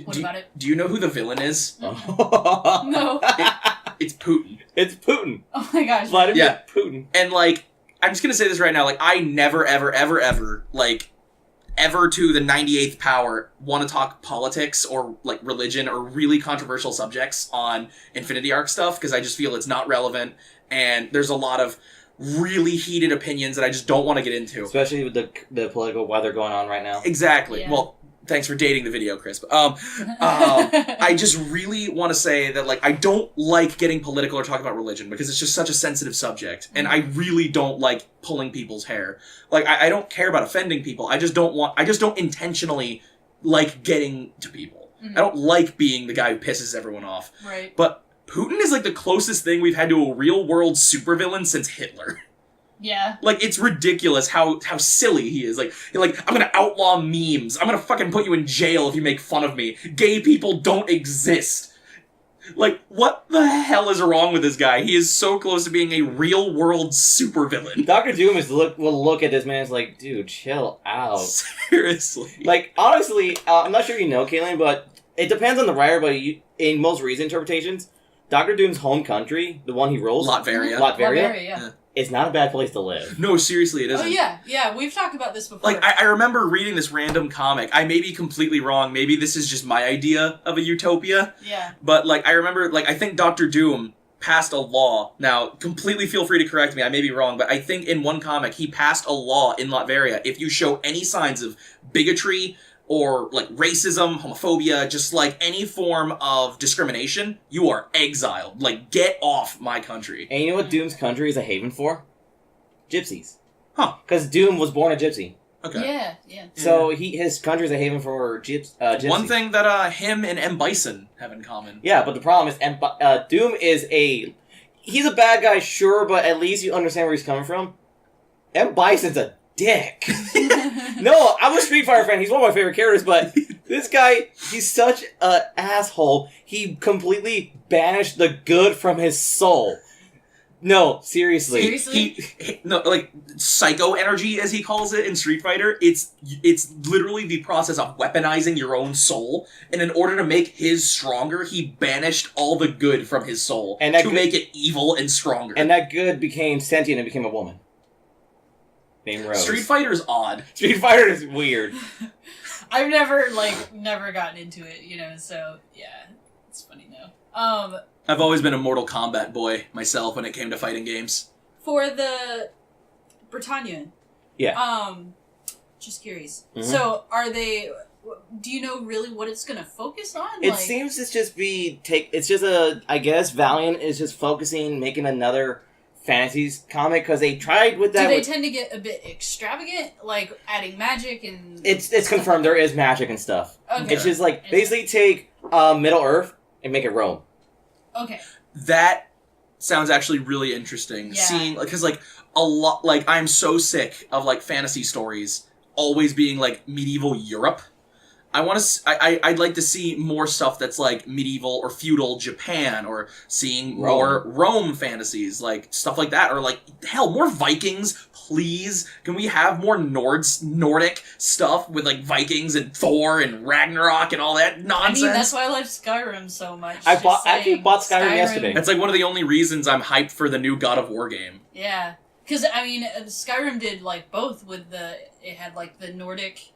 [SPEAKER 7] What about it?
[SPEAKER 5] Do you know who the villain is?
[SPEAKER 7] No.
[SPEAKER 5] It's Putin.
[SPEAKER 6] It's Putin.
[SPEAKER 7] Oh my gosh.
[SPEAKER 5] Yeah.
[SPEAKER 6] Putin.
[SPEAKER 5] And, like, I'm just gonna say this right now, like, I never, ever, ever, ever, like, ever to the 98th power want to talk politics or, like, religion or really controversial subjects on Infinity Arc stuff, because I just feel it's not relevant, and there's a lot of really heated opinions that I just don't want to get into.
[SPEAKER 6] Especially with the political weather going on right now.
[SPEAKER 5] Exactly.
[SPEAKER 7] Yeah.
[SPEAKER 5] Well, thanks for dating the video, Chris. But, I just really want to say that, like, I don't like getting political or talking about religion because it's just such a sensitive subject. And I really don't like pulling people's hair. Like, I don't care about offending people. I just don't intentionally like getting to people. I don't like being the guy who pisses everyone off.
[SPEAKER 7] Right.
[SPEAKER 5] But Putin is, like, the closest thing we've had to a real-world supervillain since Hitler.
[SPEAKER 7] Yeah.
[SPEAKER 5] Like, it's ridiculous how silly he is. Like, I'm gonna outlaw memes. I'm gonna fucking put you in jail if you make fun of me. Gay people don't exist. Like, what the hell is wrong with this guy? He is so close to being a real-world supervillain.
[SPEAKER 6] Dr. Doom will look at this man and is like, dude, chill out.
[SPEAKER 5] Seriously.
[SPEAKER 6] Like, honestly, I'm not sure you know, Caitlin, but it depends on the writer, but in most recent interpretations, Dr. Doom's home country, the one he rules...
[SPEAKER 5] Latveria,
[SPEAKER 7] yeah.
[SPEAKER 6] It's not a bad place to live.
[SPEAKER 5] No, seriously, it isn't.
[SPEAKER 7] Oh, yeah, we've talked about this before.
[SPEAKER 5] Like, I remember reading this random comic. I may be completely wrong. Maybe this is just my idea of a utopia.
[SPEAKER 7] Yeah.
[SPEAKER 5] But, like, I remember, like, I think Dr. Doom passed a law. Now, completely feel free to correct me. I may be wrong, but I think in one comic, he passed a law in Latveria. If you show any signs of bigotry or, like, racism, homophobia, just, like, any form of discrimination, you are exiled. Like, get off my country.
[SPEAKER 6] And you know what Doom's country is a haven for? gypsies.
[SPEAKER 5] Huh.
[SPEAKER 6] Because Doom was born a gypsy.
[SPEAKER 5] Okay.
[SPEAKER 7] Yeah.
[SPEAKER 6] So his country's a haven for gypsies.
[SPEAKER 5] One thing that him and M. Bison have in common.
[SPEAKER 6] Yeah, but the problem is Doom is he's a bad guy, sure, but at least you understand where he's coming from. M. Bison's a dick. No, I'm a Street Fighter fan. He's one of my favorite characters, but this guy, he's such an asshole. He completely banished the good from his soul. No, seriously.
[SPEAKER 5] No, like psycho energy, as he calls it in Street Fighter. It's literally the process of weaponizing your own soul, and in order to make his stronger, he banished all the good from his soul
[SPEAKER 6] and
[SPEAKER 5] make it evil and stronger.
[SPEAKER 6] And that good became sentient and became a woman named Rose.
[SPEAKER 5] Street Fighter's odd.
[SPEAKER 6] Street Fighter is weird.
[SPEAKER 7] I've never gotten into it, so yeah, it's funny though.
[SPEAKER 5] I've always been a Mortal Kombat boy myself when it came to fighting games.
[SPEAKER 7] For the Britannia.
[SPEAKER 6] Yeah.
[SPEAKER 7] Just curious.
[SPEAKER 6] Mm-hmm.
[SPEAKER 7] So, are they... Do you know really what it's going to focus on?
[SPEAKER 6] It seems to just be... It's just I guess Valiant is just focusing, making another fantasies comic, because they tried with that...
[SPEAKER 7] Do they tend to get a bit extravagant? Like, adding magic and...
[SPEAKER 6] It's confirmed there is magic and stuff. Okay. It's just like, basically take Middle-earth and make it Rome.
[SPEAKER 7] Okay.
[SPEAKER 5] That sounds actually really interesting.
[SPEAKER 7] Yeah.
[SPEAKER 5] Seeing, because a lot, I'm so sick of fantasy stories always being medieval Europe. I'd like to see more stuff that's medieval or feudal Japan, or seeing more Rome fantasies, stuff like that, or hell, more Vikings, please. Can we have more Nordic stuff with Vikings and Thor and Ragnarok and all that nonsense?
[SPEAKER 7] I mean, that's why I love Skyrim so much.
[SPEAKER 6] I actually bought Skyrim yesterday.
[SPEAKER 5] That's one of the only reasons I'm hyped for the new God of War game.
[SPEAKER 7] Yeah, because I mean, Skyrim did both with it had the Nordic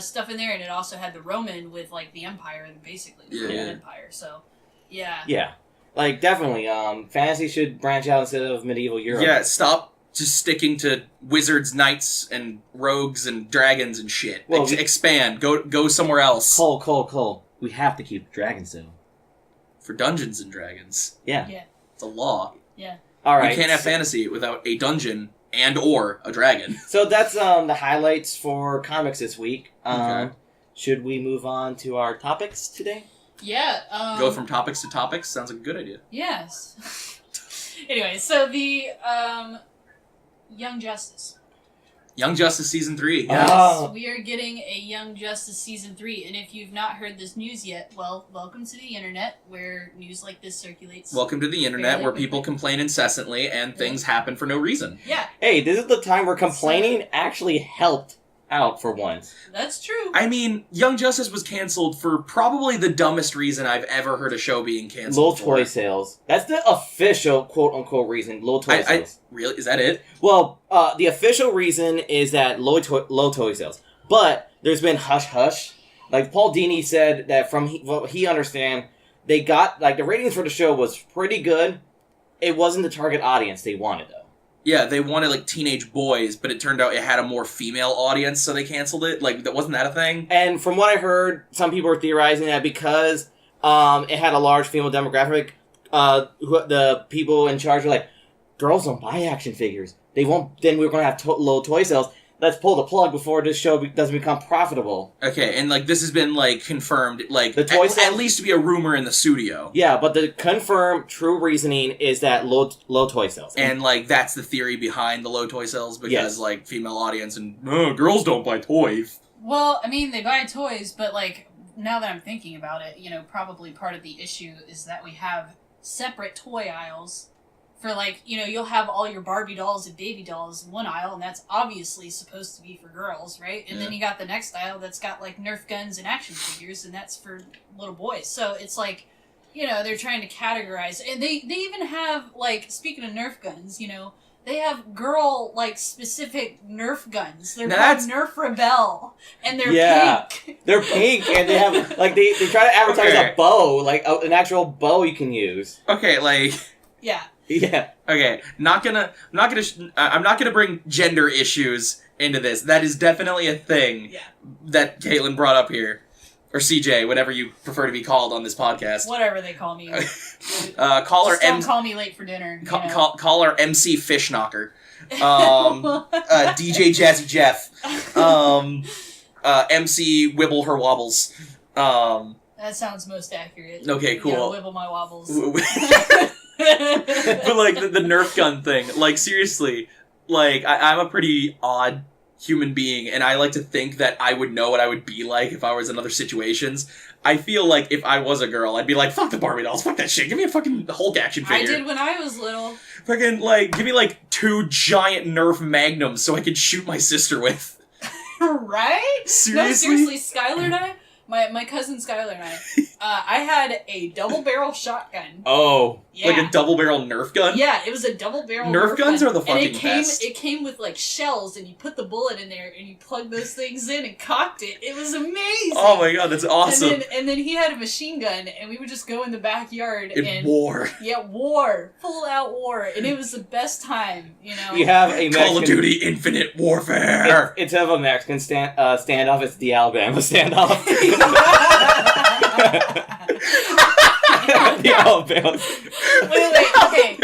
[SPEAKER 7] stuff in there, and it also had the Roman with the Empire, and basically the Roman Empire. So, yeah.
[SPEAKER 6] Yeah, definitely. Fantasy should branch out instead of medieval Europe.
[SPEAKER 5] Yeah, stop just sticking to wizards, knights, and rogues and dragons and shit. Well, expand. Go somewhere else.
[SPEAKER 6] Cole. We have to keep dragons though.
[SPEAKER 5] For Dungeons and Dragons.
[SPEAKER 6] Yeah.
[SPEAKER 5] It's a law.
[SPEAKER 7] Yeah.
[SPEAKER 6] All right.
[SPEAKER 5] You can't have fantasy without a dungeon and or a dragon.
[SPEAKER 6] So that's the highlights for comics this week.
[SPEAKER 5] Okay.
[SPEAKER 6] Should we move on to our topics today?
[SPEAKER 7] Yeah.
[SPEAKER 5] Go from topics to topics? Sounds like a good idea.
[SPEAKER 7] Yes. Anyway, so the Young Justice.
[SPEAKER 5] Young Justice Season 3.
[SPEAKER 7] Yes,
[SPEAKER 6] Oh.
[SPEAKER 7] we are getting a Young Justice Season 3, and if you've not heard this news yet, well, welcome to the internet, where news like this circulates.
[SPEAKER 5] Welcome to the internet, where people complain incessantly, and things happen for no reason.
[SPEAKER 7] Yeah.
[SPEAKER 6] Hey, this is the time where complaining actually helped out for once.
[SPEAKER 7] That's true.
[SPEAKER 5] I mean, Young Justice was canceled for probably the dumbest reason I've ever heard a show being canceled.
[SPEAKER 6] Low toy sales. That's the official quote-unquote reason. Low toy sales.
[SPEAKER 5] Really? Is that it?
[SPEAKER 6] Well, the official reason is that low toy sales. But there's been hush-hush. Paul Dini said that from what he understand, they got, the ratings for the show was pretty good. It wasn't the target audience they wanted, though.
[SPEAKER 5] Yeah, they wanted, teenage boys, but it turned out it had a more female audience, so they canceled it. Wasn't that a thing?
[SPEAKER 6] And from what I heard, some people were theorizing that because it had a large female demographic, the people in charge were like, girls don't buy action figures. They won't. Then we're going to have low toy sales. Let's pull the plug before this show doesn't become profitable.
[SPEAKER 5] Okay, and this has been confirmed,
[SPEAKER 6] the toy sales,
[SPEAKER 5] at least to be a rumor in the studio.
[SPEAKER 6] Yeah, but the confirmed true reasoning is that low toy sales,
[SPEAKER 5] and that's the theory behind the low toy sales, because female audience and girls don't buy toys.
[SPEAKER 7] Well, I mean, they buy toys, but now that I'm thinking about it, probably part of the issue is that we have separate toy aisles. For you'll have all your Barbie dolls and baby dolls in one aisle, and that's obviously supposed to be for girls, right? And then you got the next aisle that's got Nerf guns and action figures, and that's for little boys. So it's they're trying to categorize, and they even have speaking of Nerf guns, they have girl specific Nerf guns. They're called Nerf Rebel, and they're pink.
[SPEAKER 6] They're pink, and they have they try to advertise a bow, an actual bow you can use.
[SPEAKER 5] Okay,
[SPEAKER 7] yeah.
[SPEAKER 6] Yeah.
[SPEAKER 5] Okay, I'm not gonna bring gender issues into this. That is definitely a thing that Caitlin brought up here. Or CJ, whatever you prefer to be called on this podcast.
[SPEAKER 7] Whatever they call me.
[SPEAKER 5] Call her
[SPEAKER 7] don't call me late for dinner.
[SPEAKER 5] Call her MC Fishnknocker. DJ Jazzy Jeff, MC Wibble Her Wobbles.
[SPEAKER 7] That sounds most accurate.
[SPEAKER 5] Okay, cool.
[SPEAKER 7] Yeah, wibble my wobbles.
[SPEAKER 5] But like the Nerf gun thing, like seriously, like I'm a pretty odd human being, and I like to think that I would know what I would be like if I was in other situations. I feel like if I was a girl, I'd be like, fuck the Barbie dolls, fuck that shit, give me a fucking Hulk action figure.
[SPEAKER 7] I did when I was little.
[SPEAKER 5] Fucking, like, give me like 2 giant Nerf Magnums so I could shoot my sister with.
[SPEAKER 7] Right?
[SPEAKER 5] Seriously?
[SPEAKER 7] No, seriously, Skylar and I, my cousin Skylar and I had a double barrel shotgun.
[SPEAKER 6] Oh.
[SPEAKER 7] Yeah.
[SPEAKER 5] Like a double barrel Nerf gun?
[SPEAKER 7] Yeah, it was a double barrel
[SPEAKER 5] Nerf guns
[SPEAKER 7] gun.
[SPEAKER 5] are the fucking
[SPEAKER 7] and it came,
[SPEAKER 5] best.
[SPEAKER 7] It came with like shells, and you put the bullet in there, and you plug those things in and cocked it. It was amazing.
[SPEAKER 5] Oh my god, that's awesome.
[SPEAKER 7] And then he had a machine gun, and we would just go in the backyard and
[SPEAKER 5] war.
[SPEAKER 7] Yeah, war, full out war, and it was the best time. You know.
[SPEAKER 6] You have a Mexican,
[SPEAKER 5] Call of Duty Infinite Warfare.
[SPEAKER 6] Instead of a Mexican standoff, it's the Alabama standoff. The Alabama.
[SPEAKER 7] Wait, okay.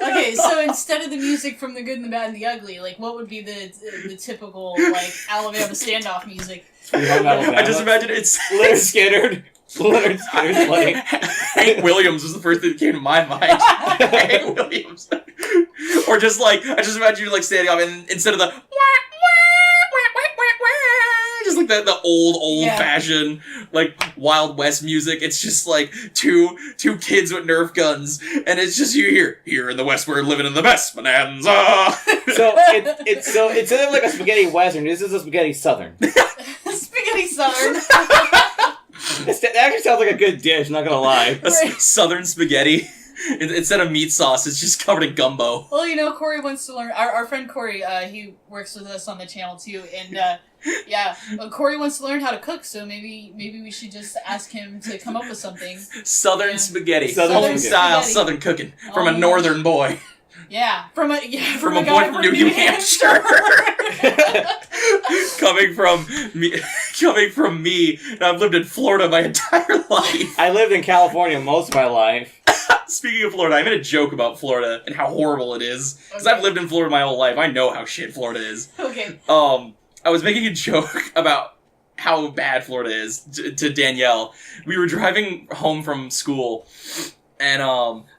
[SPEAKER 7] Okay, so instead of the music from The Good and the Bad and the Ugly, like, what would be the typical, like, Alabama standoff music?
[SPEAKER 5] I just imagine it's...
[SPEAKER 6] Leonard Skinner. Leonard Skinner's playing.
[SPEAKER 5] Hank Williams was the first thing that came to my mind. Hank Williams. Or just, like, I just imagine you, like, standing up, and instead of the... Just like the old-fashioned, like, Wild West music. It's just, like, two kids with Nerf guns, and it's just you here in the West, we're living in the best bonanza.
[SPEAKER 6] So instead of like a spaghetti western, this is a spaghetti southern.
[SPEAKER 7] Spaghetti southern.
[SPEAKER 6] That actually sounds like a good dish, not gonna lie.
[SPEAKER 5] Southern spaghetti. Instead of meat sauce, it's just covered in gumbo.
[SPEAKER 7] Well, you know, Corey wants to learn. Our friend Corey, he works with us on the channel too, and yeah, Corey wants to learn how to cook. So maybe we should just ask him to come up with something.
[SPEAKER 5] Southern spaghetti,
[SPEAKER 6] Southern
[SPEAKER 5] home style
[SPEAKER 7] spaghetti.
[SPEAKER 5] Southern cooking from a northern boy.
[SPEAKER 7] Yeah, from a
[SPEAKER 5] From a
[SPEAKER 7] guy
[SPEAKER 5] boy from New Hampshire. coming from me, and I've lived in Florida my entire life.
[SPEAKER 6] I lived in California most of my life.
[SPEAKER 5] Speaking of Florida, I made a joke about Florida and how horrible it is. Because I've lived in Florida my whole life. I know how shit Florida is.
[SPEAKER 7] Okay.
[SPEAKER 5] I was making a joke about how bad Florida is to Danielle. We were driving home from school, and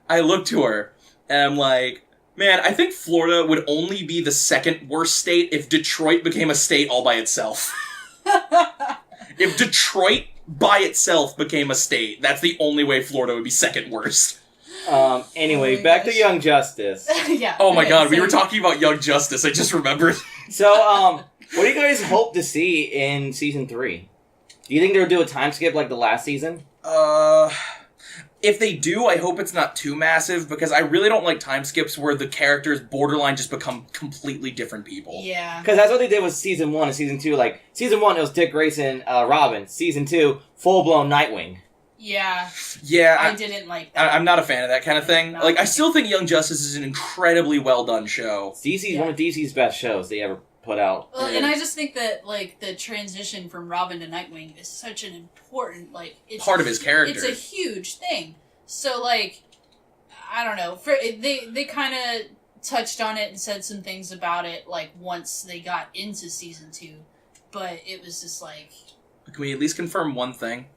[SPEAKER 5] I looked to her, and I'm like, man, I think Florida would only be the second worst state if Detroit became a state all by itself. If Detroit by itself became a state, that's the only way Florida would be second worst.
[SPEAKER 6] Anyway,
[SPEAKER 7] Oh my
[SPEAKER 6] back
[SPEAKER 7] gosh.
[SPEAKER 6] to Young Justice.
[SPEAKER 7] Yeah.
[SPEAKER 5] Oh my
[SPEAKER 7] okay,
[SPEAKER 5] god, we
[SPEAKER 7] so-
[SPEAKER 5] were talking about Young Justice, I just remembered.
[SPEAKER 6] So, what do you guys hope to see in season 3? Do you think they'll do a time skip like the last season?
[SPEAKER 5] If they do, I hope it's not too massive, because I really don't like time skips where the characters borderline just become completely different people.
[SPEAKER 7] Yeah.
[SPEAKER 6] Because that's what they did with season 1 and season 2. Like, season 1, it was Dick Grayson, Robin. Season 2, full-blown Nightwing.
[SPEAKER 7] Yeah.
[SPEAKER 5] Yeah,
[SPEAKER 7] I didn't like that.
[SPEAKER 5] I'm not a fan of that kind of thing.
[SPEAKER 7] Not
[SPEAKER 5] Like, I
[SPEAKER 7] like
[SPEAKER 5] still think Young Justice is an incredibly well-done show.
[SPEAKER 6] DC's one of DC's best shows they ever put out.
[SPEAKER 7] Well, and I just think that, like, the transition from Robin to Nightwing is such an important, like... It's
[SPEAKER 5] Part of his character.
[SPEAKER 7] It's a huge thing. So, like, I don't know. They kind of touched on it and said some things about it, like, once they got into season 2. But it was just like...
[SPEAKER 5] Can we at least confirm one thing?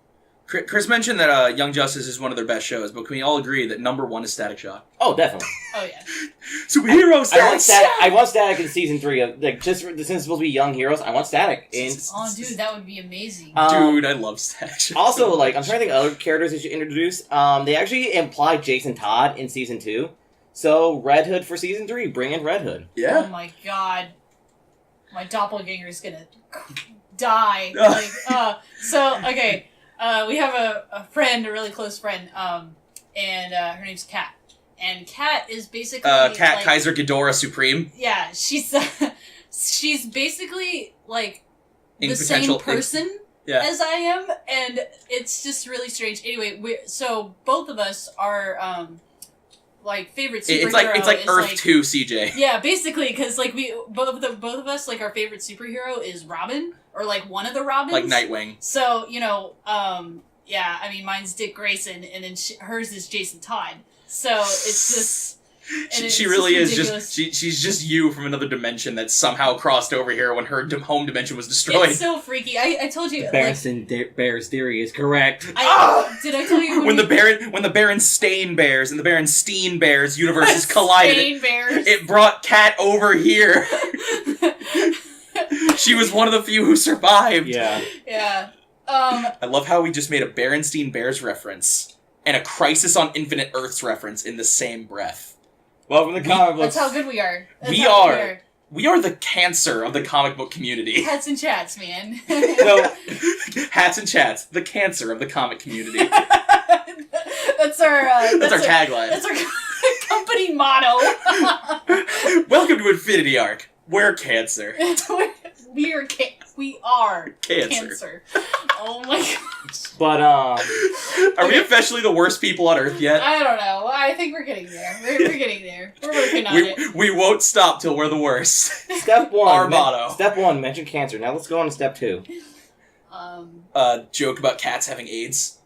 [SPEAKER 5] Chris mentioned that Young Justice is one of their best shows, but can we all agree that number 1 is Static Shock?
[SPEAKER 6] Oh, definitely.
[SPEAKER 7] Oh, yeah.
[SPEAKER 5] Superhero Static
[SPEAKER 6] I want Static in season 3. Like, just since it's supposed to be young heroes, I want Static in...
[SPEAKER 7] Oh, dude, that would be amazing.
[SPEAKER 5] Dude, I love Static Shock.
[SPEAKER 6] Also,
[SPEAKER 5] so
[SPEAKER 6] like, I'm
[SPEAKER 5] much.
[SPEAKER 6] trying to think of other characters they should introduce. They actually implied Jason Todd in season 2. So, Red Hood for season 3. Bring in Red Hood.
[SPEAKER 5] Yeah.
[SPEAKER 7] Oh, my God. My doppelganger is gonna die. Like, so, okay. We have a friend, a really close friend, and her name's Kat. And Kat is basically
[SPEAKER 5] Kat
[SPEAKER 7] like,
[SPEAKER 5] Kaiser Ghidorah Supreme.
[SPEAKER 7] Yeah, she's basically like
[SPEAKER 5] In
[SPEAKER 7] the
[SPEAKER 5] potential-
[SPEAKER 7] same person
[SPEAKER 5] Yeah.
[SPEAKER 7] as I am, and it's just really strange. Anyway, so both of us are like favorite superhero.
[SPEAKER 5] It's like
[SPEAKER 7] is,
[SPEAKER 5] Earth 2 CJ.
[SPEAKER 7] Yeah, basically, because like we both of us, like, our favorite superhero is Robin, or like one of the Robins,
[SPEAKER 5] Like Nightwing.
[SPEAKER 7] So, you know, yeah, I mean, mine's Dick Grayson, and then hers is Jason Todd. So it's just,
[SPEAKER 5] She really is ridiculous. She's just you from another dimension that somehow crossed over here when her home dimension was destroyed.
[SPEAKER 7] It's so freaky. I told you.
[SPEAKER 6] Bear's theory is correct.
[SPEAKER 7] Did I tell you
[SPEAKER 5] when the Berenstain Bears and the Berenstein Bears universes collided? It brought Kat over here. She was one of the few who survived.
[SPEAKER 6] Yeah.
[SPEAKER 7] Yeah.
[SPEAKER 5] I love how we just made a Berenstein Bears reference and a Crisis on Infinite Earths reference in the same breath.
[SPEAKER 6] Welcome to comic books.
[SPEAKER 7] That's how good we are.
[SPEAKER 5] We are the cancer of the comic book community.
[SPEAKER 7] Hats and chats, man.
[SPEAKER 6] No.
[SPEAKER 5] Hats and chats, the cancer of the comic community.
[SPEAKER 7] That's our
[SPEAKER 5] tagline.
[SPEAKER 7] That's our company motto.
[SPEAKER 5] Welcome to Infinity Arc. We're cancer.
[SPEAKER 7] We are
[SPEAKER 5] cancer.
[SPEAKER 7] Oh my gosh.
[SPEAKER 6] But
[SPEAKER 5] are we officially the worst people on Earth yet?
[SPEAKER 7] I don't know. I think we're getting there. We're getting there. We're working on it.
[SPEAKER 5] We won't stop till we're the worst.
[SPEAKER 6] Step 1.
[SPEAKER 5] Our motto.
[SPEAKER 6] Step 1, mention cancer. Now let's go on to step 2.
[SPEAKER 5] Joke about cats having AIDS.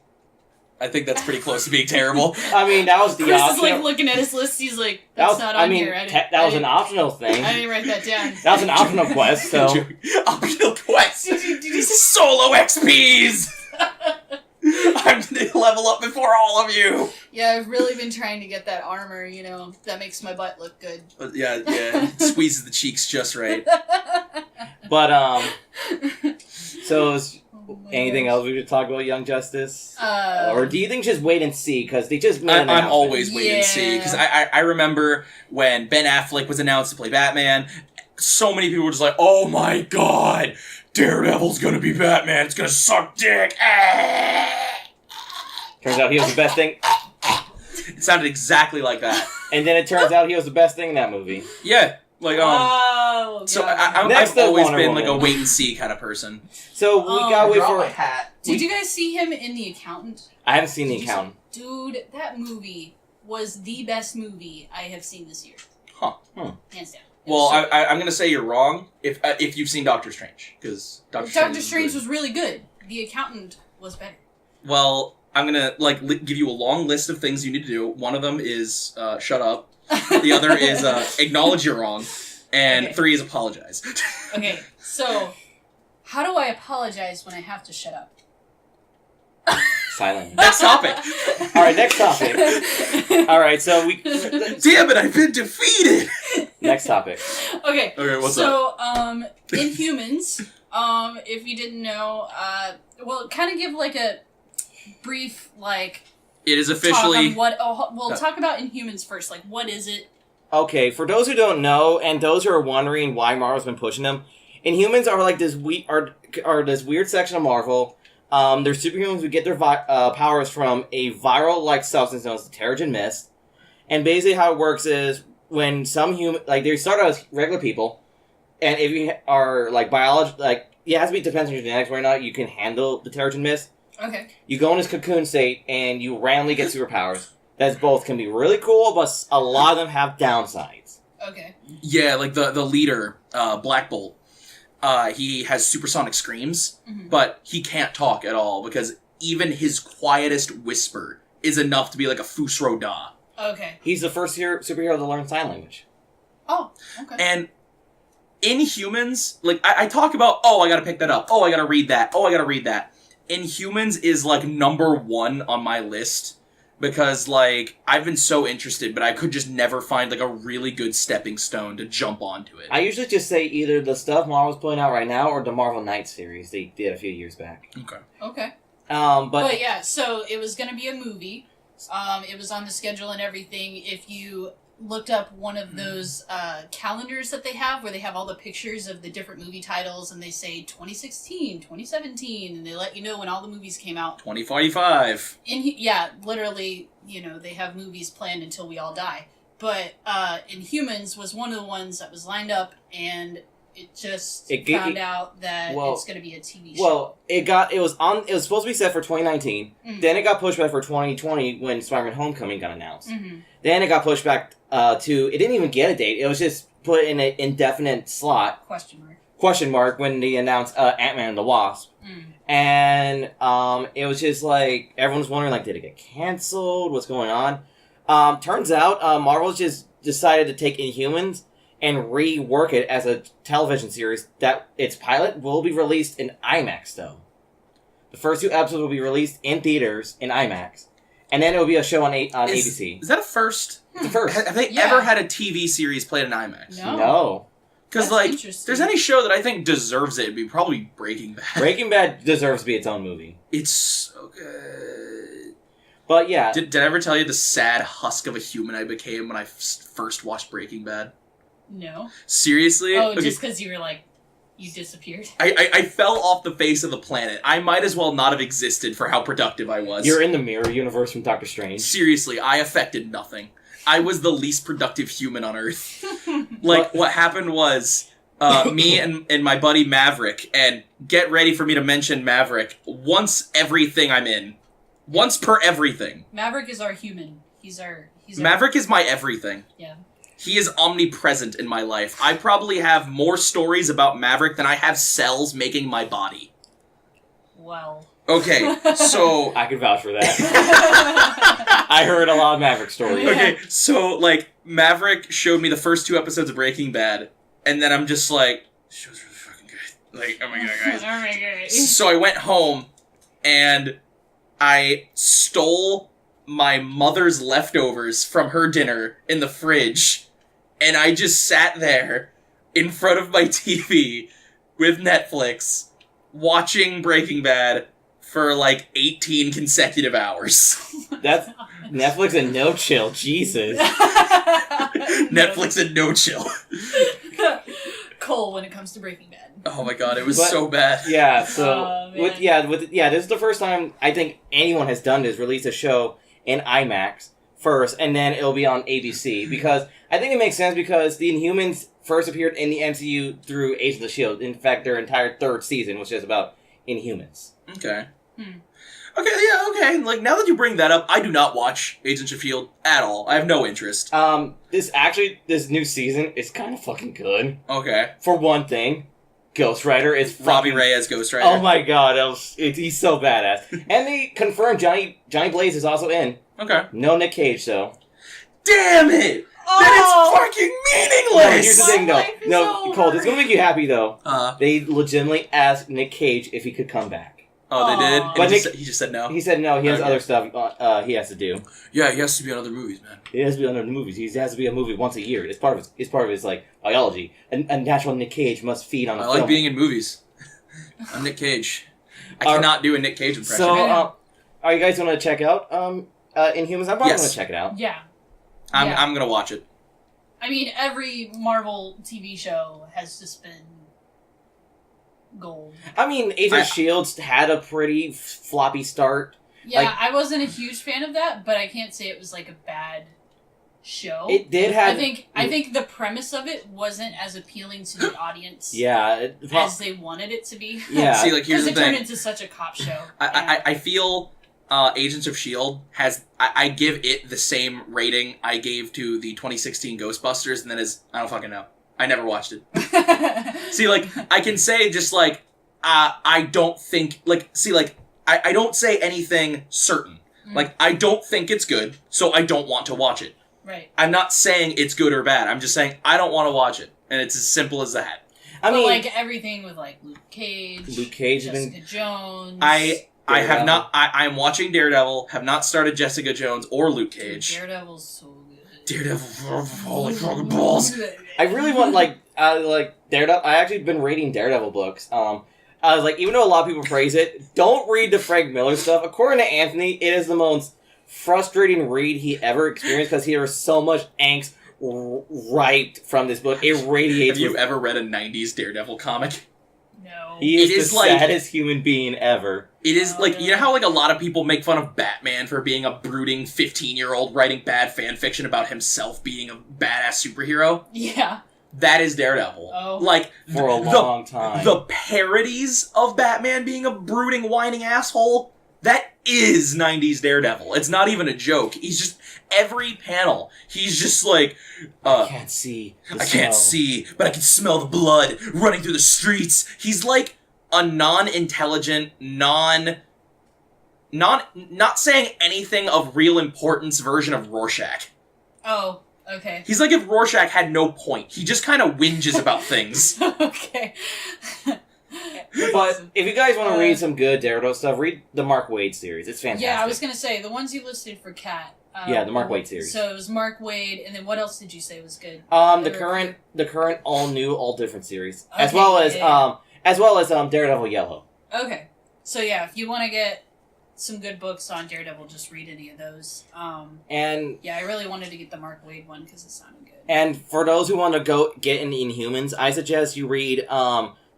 [SPEAKER 5] I think that's pretty close to being terrible.
[SPEAKER 6] I mean, that was the
[SPEAKER 7] Chris
[SPEAKER 6] option.
[SPEAKER 7] is like looking at his list. He's like, "That's not on here."
[SPEAKER 6] That was an optional thing.
[SPEAKER 7] I didn't write that down.
[SPEAKER 6] That was an optional quest. So
[SPEAKER 5] optional quest. Solo XPs. I'm gonna level up before all of you.
[SPEAKER 7] Yeah, I've really been trying to get that armor. You know, that makes my butt look good.
[SPEAKER 5] Yeah. It squeezes the cheeks just right.
[SPEAKER 6] But so. Anything else we should talk about Young Justice? Or do you think just wait and see? Because they just made
[SPEAKER 5] I'm always wait and see. Because I remember when Ben Affleck was announced to play Batman, so many people were just like, oh my god, Daredevil's gonna be Batman, it's gonna suck dick.
[SPEAKER 6] Turns out he was the best thing.
[SPEAKER 5] It sounded exactly like that.
[SPEAKER 6] And then it turns out he was the best thing in that movie.
[SPEAKER 5] Yeah. Like, so I've always been like a wait and see kind of person.
[SPEAKER 6] So we gotta wait for.
[SPEAKER 7] Did you guys see him in The Accountant?
[SPEAKER 6] I haven't seen The Accountant.
[SPEAKER 7] Dude, that movie was the best movie I have seen this year.
[SPEAKER 5] Huh.
[SPEAKER 7] Hands down.
[SPEAKER 5] Well, I'm gonna say you're wrong if you've seen Doctor Strange, because
[SPEAKER 7] Doctor Strange was really good. The Accountant was better.
[SPEAKER 5] Well, I'm gonna give you a long list of things you need to do. One of them is shut up. The other is acknowledge you're wrong. And 3 is apologize.
[SPEAKER 7] Okay, so how do I apologize when I have to shut up?
[SPEAKER 6] Silent.
[SPEAKER 5] Next topic.
[SPEAKER 6] Alright, next topic. Alright, so we...
[SPEAKER 5] Damn it, I've been defeated!
[SPEAKER 6] Next topic.
[SPEAKER 7] Okay,
[SPEAKER 5] what's up?
[SPEAKER 7] So, Inhumans, if you didn't know, well, kind of give like a brief, like...
[SPEAKER 5] It is officially...
[SPEAKER 7] talk about Inhumans first. Like, what is it?
[SPEAKER 6] Okay, for those who don't know, and those who are wondering why Marvel's been pushing them, Inhumans are like this this weird section of Marvel. They're superhumans who get their powers from a viral-like substance known as the Terrigen Mist. And basically how it works is when some they start out as regular people, and if you are like it has to be depends on your genetics whether or not you can handle the Terrigen Mist.
[SPEAKER 7] Okay.
[SPEAKER 6] You go in this cocoon state and you randomly get superpowers. That both can be really cool, but a lot of them have downsides.
[SPEAKER 7] Okay.
[SPEAKER 5] Yeah, like the leader, Black Bolt, he has supersonic screams, but he can't talk at all because even his quietest whisper is enough to be like a Fusro Da.
[SPEAKER 7] Okay.
[SPEAKER 6] He's the first superhero to learn sign language.
[SPEAKER 7] Oh, okay.
[SPEAKER 5] And Inhumans, like, I talk about, I gotta pick that up, I gotta read that, I gotta read that. Inhumans is, like, number 1 on my list. Because, like, I've been so interested, but I could just never find, like, a really good stepping stone to jump onto it.
[SPEAKER 6] I usually just say either the stuff Marvel's putting out right now or the Marvel Knights series they did a few years back.
[SPEAKER 7] Okay.
[SPEAKER 6] But
[SPEAKER 7] yeah, so it was going to be a movie. It was on the schedule and everything. If you looked up one of those calendars that they have where they have all the pictures of the different movie titles and they say 2016, 2017, and they let you know when all the movies came out.
[SPEAKER 5] 2045.
[SPEAKER 7] Yeah, literally, they have movies planned until we all die. But Inhumans was one of the ones that was lined up, and it found out that it's going to be a TV show.
[SPEAKER 6] Well, it was supposed to be set for 2019. Then it got pushed back for 2020 when Spider-Man Homecoming got announced. Then it got pushed back to, it didn't even get a date. It was just put in an indefinite slot. Question mark when they announced Ant-Man and the Wasp. And it was just like, everyone was wondering, like, did it get canceled? What's going on? Turns out, Marvel's just decided to take Inhumans and rework it as a television series that its pilot will be released in IMAX, though. The first 2 episodes will be released in theaters in IMAX. And then it will be a show on ABC.
[SPEAKER 5] Is that a first?
[SPEAKER 6] It's a first.
[SPEAKER 5] Have they ever had a TV series played in IMAX?
[SPEAKER 6] No.
[SPEAKER 5] Because, if there's any show that I think deserves it, it'd be probably Breaking Bad.
[SPEAKER 6] Breaking Bad deserves to be its own movie.
[SPEAKER 5] It's so good.
[SPEAKER 6] But yeah.
[SPEAKER 5] Did I ever tell you the sad husk of a human I became when I first watched Breaking Bad?
[SPEAKER 7] No.
[SPEAKER 5] Seriously?
[SPEAKER 7] Oh, just because you were you disappeared?
[SPEAKER 5] I fell off the face of the planet. I might as well not have existed for how productive I was.
[SPEAKER 6] You're in the mirror universe from Doctor Strange.
[SPEAKER 5] Seriously, I affected nothing. I was the least productive human on Earth. What happened was, me and my buddy Maverick, and get ready for me to mention Maverick, once everything I'm in. Once per everything.
[SPEAKER 7] Maverick is our human.
[SPEAKER 5] Maverick is my everything.
[SPEAKER 7] Yeah.
[SPEAKER 5] He is omnipresent in my life. I probably have more stories about Maverick than I have cells making my body.
[SPEAKER 7] Well.
[SPEAKER 5] Okay, so...
[SPEAKER 6] I can vouch for that. I heard a lot of Maverick stories.
[SPEAKER 5] Okay, so, Maverick showed me the first 2 episodes of Breaking Bad, and then I'm just like, she was really fucking good. Oh my god, guys.
[SPEAKER 7] Oh my god.
[SPEAKER 5] So I went home, and I stole my mother's leftovers from her dinner in the fridge, and I just sat there in front of my TV with Netflix, watching Breaking Bad for 18 consecutive hours.
[SPEAKER 6] That's Netflix and no chill, Jesus.
[SPEAKER 5] Netflix and no chill.
[SPEAKER 7] Cole when it comes to Breaking Bad.
[SPEAKER 5] Oh my god, it was so bad.
[SPEAKER 6] Yeah, so
[SPEAKER 7] man.
[SPEAKER 6] This is the first time I think anyone has done this, release a show in IMAX first, and then it'll be on ABC, because I think it makes sense because the Inhumans first appeared in the MCU through Agents of S.H.I.E.L.D. In fact, their entire 3rd season was just about Inhumans.
[SPEAKER 5] Okay. Okay, yeah, okay. Now that you bring that up, I do not watch Agents of S.H.I.E.L.D. at all. I have no interest.
[SPEAKER 6] This new season is kind of fucking good.
[SPEAKER 5] Okay.
[SPEAKER 6] For one thing, Ghost Rider is fucking...
[SPEAKER 5] Robbie Ray as Ghost Rider.
[SPEAKER 6] Oh my god, he's so badass. And they confirmed Johnny Blaze is also in.
[SPEAKER 5] Okay.
[SPEAKER 6] No Nick Cage, though.
[SPEAKER 5] Damn it! That is fucking meaningless!
[SPEAKER 6] Here's the thing, though. No, Cole, this is gonna make you happy, though. They legitimately asked Nick Cage if he could come back.
[SPEAKER 5] Oh, they did?
[SPEAKER 6] But
[SPEAKER 5] he just said no?
[SPEAKER 6] He said no, he has other stuff he has to do.
[SPEAKER 5] Yeah, he has to be on other movies, man.
[SPEAKER 6] He has to be on other movies. He has to be a movie once a year. It's part of his biology. A natural Nick Cage must feed on a film.
[SPEAKER 5] I like being in movies. I'm Nick Cage. I cannot do a Nick Cage impression.
[SPEAKER 6] So, are you guys going to check out Inhumans? I'm probably going to check it out.
[SPEAKER 7] Yeah.
[SPEAKER 5] I'm going to watch it.
[SPEAKER 7] I mean, every Marvel TV show has just been gold.
[SPEAKER 6] I mean, Agents of S.H.I.E.L.D. had a pretty floppy start.
[SPEAKER 7] Yeah, I wasn't a huge fan of that, but I can't say it was a bad show.
[SPEAKER 6] It did have...
[SPEAKER 7] I think the premise of it wasn't as appealing to the audience
[SPEAKER 6] as
[SPEAKER 7] they wanted it to be.
[SPEAKER 6] Yeah.
[SPEAKER 5] See, here's the thing.
[SPEAKER 7] Because it turned into such a cop show.
[SPEAKER 5] I feel Agents of S.H.I.E.L.D. has... I give it the same rating I gave to the 2016 Ghostbusters, and then I don't fucking know. I never watched it. See, I can say just, I don't think... I don't say anything certain. I don't think it's good, so I don't want to watch it.
[SPEAKER 7] Right.
[SPEAKER 5] I'm not saying it's good or bad. I'm just saying I don't want to watch it. And it's as simple as that.
[SPEAKER 7] I mean... everything with, Luke Cage, Jessica Jones...
[SPEAKER 5] I have not... I'm watching Daredevil, have not started Jessica Jones or Luke Cage.
[SPEAKER 7] Daredevil's so good.
[SPEAKER 5] Daredevil, holy fucking balls.
[SPEAKER 6] I really want, Daredevil... I actually been reading Daredevil books. I was even though a lot of people praise it, don't read the Frank Miller stuff. According to Anthony, it is the most frustrating read he ever experienced because he has so much angst right from this book. It radiates.
[SPEAKER 5] Have you ever read a 90s Daredevil comic?
[SPEAKER 7] No.
[SPEAKER 6] He is the saddest human being ever.
[SPEAKER 5] It is, you know how, a lot of people make fun of Batman for being a brooding 15-year-old writing bad fan fiction about himself being a badass superhero?
[SPEAKER 7] Yeah.
[SPEAKER 5] That is Daredevil.
[SPEAKER 7] Oh.
[SPEAKER 6] For a long time.
[SPEAKER 5] The parodies of Batman being a brooding, whining asshole, that is 90s Daredevil. It's not even a joke. He's just, every panel, he's just
[SPEAKER 6] I can't see.
[SPEAKER 5] I can't see, but I can smell the blood running through the streets. He's like a non-intelligent, not saying anything of real importance version of Rorschach.
[SPEAKER 7] Oh, okay.
[SPEAKER 5] He's like if Rorschach had no point. He just kind of whinges about things.
[SPEAKER 7] Okay.
[SPEAKER 6] But if you guys want to read some good Daredevil stuff, read the Mark Waid series. It's fantastic.
[SPEAKER 7] Yeah, I was gonna say the ones you listed for Cat.
[SPEAKER 6] Yeah, the Mark Waid series.
[SPEAKER 7] So it was Mark Waid, and then what else did you say was good?
[SPEAKER 6] The current all new, all different series,
[SPEAKER 7] Okay,
[SPEAKER 6] as well as Daredevil Yellow.
[SPEAKER 7] Okay, so yeah, if you want to get some good books on Daredevil, just read any of those.
[SPEAKER 6] And
[SPEAKER 7] yeah, I really wanted to get the Mark Waid one because it sounded good.
[SPEAKER 6] And for those who want to go get into Inhumans, I suggest you read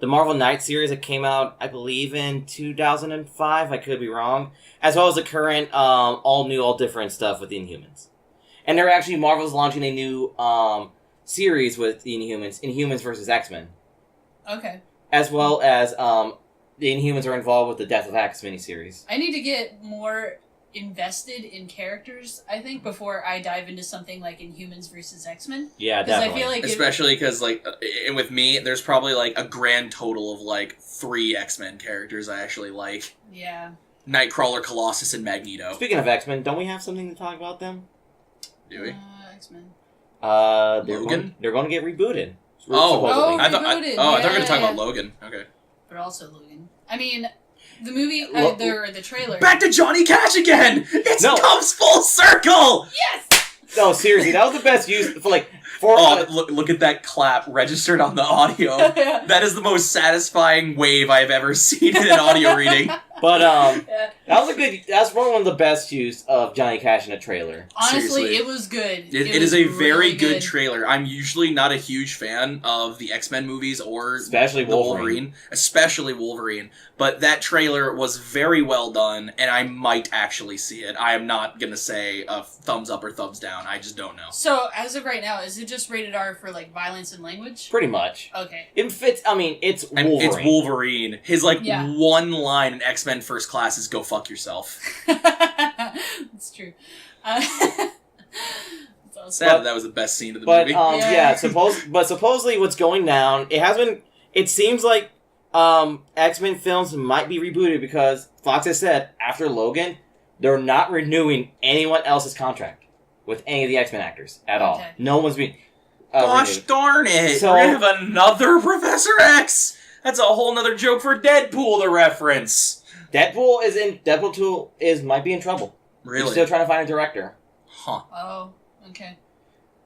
[SPEAKER 6] the Marvel Knights series that came out, I believe, in 2005. I could be wrong. As well as the current all new, all different stuff with the Inhumans. And they're actually, Marvel's launching a new series with the Inhumans versus X-Men.
[SPEAKER 7] Okay.
[SPEAKER 6] As well as the Inhumans are involved with the Death of X miniseries.
[SPEAKER 7] I need to get more invested in characters, I think, before I dive into something like Inhumans versus X-Men.
[SPEAKER 6] Yeah,
[SPEAKER 7] because
[SPEAKER 6] definitely.
[SPEAKER 7] I feel like
[SPEAKER 5] especially because and with me, there's probably like a grand total of 3 X-Men characters I actually like.
[SPEAKER 7] Yeah.
[SPEAKER 5] Nightcrawler, Colossus, and Magneto.
[SPEAKER 6] Speaking of X-Men, don't we have something to talk about them?
[SPEAKER 5] Do we?
[SPEAKER 7] X-Men.
[SPEAKER 6] They're going to get rebooted.
[SPEAKER 7] Oh,
[SPEAKER 5] I thought we were going to talk about Logan. Okay.
[SPEAKER 7] But also Logan. I mean, the movie, the trailer.
[SPEAKER 5] Back to Johnny Cash again! Comes full circle!
[SPEAKER 7] Yes!
[SPEAKER 6] No, seriously, that was the best use for
[SPEAKER 5] look at that clap registered on the audio. That is the most satisfying wave I have ever seen in an audio reading.
[SPEAKER 6] But that's one of the best use of Johnny Cash in a trailer.
[SPEAKER 7] Honestly,
[SPEAKER 5] Seriously.
[SPEAKER 7] it was good.
[SPEAKER 5] It is a very good trailer. I'm usually not a huge fan of the X-Men movies or
[SPEAKER 6] especially
[SPEAKER 5] Wolverine. Especially Wolverine. But that trailer was very well done, and I might actually see it. I am not going to say a thumbs up or thumbs down. I just don't know.
[SPEAKER 7] So, as of right now, is it just rated R for, violence and language?
[SPEAKER 6] Pretty much.
[SPEAKER 7] Okay.
[SPEAKER 6] It fits, it's Wolverine.
[SPEAKER 5] It's Wolverine. His, one line in X-Men First Class is go fuck yourself.
[SPEAKER 7] That's true.
[SPEAKER 5] Sad that was the best scene of the movie.
[SPEAKER 6] Supposedly what's going down, it seems like X-Men films might be rebooted because Fox has said, after Logan, they're not renewing anyone else's contract with any of the X-Men actors at all. No one's being...
[SPEAKER 5] Gosh
[SPEAKER 6] renewed.
[SPEAKER 5] darn it!
[SPEAKER 6] So,
[SPEAKER 5] we're gonna have another Professor X! That's a whole nother joke for Deadpool to reference.
[SPEAKER 6] Deadpool 2 might be in trouble.
[SPEAKER 5] Really?
[SPEAKER 6] They're still trying to find a director.
[SPEAKER 5] Huh.
[SPEAKER 7] Oh, okay.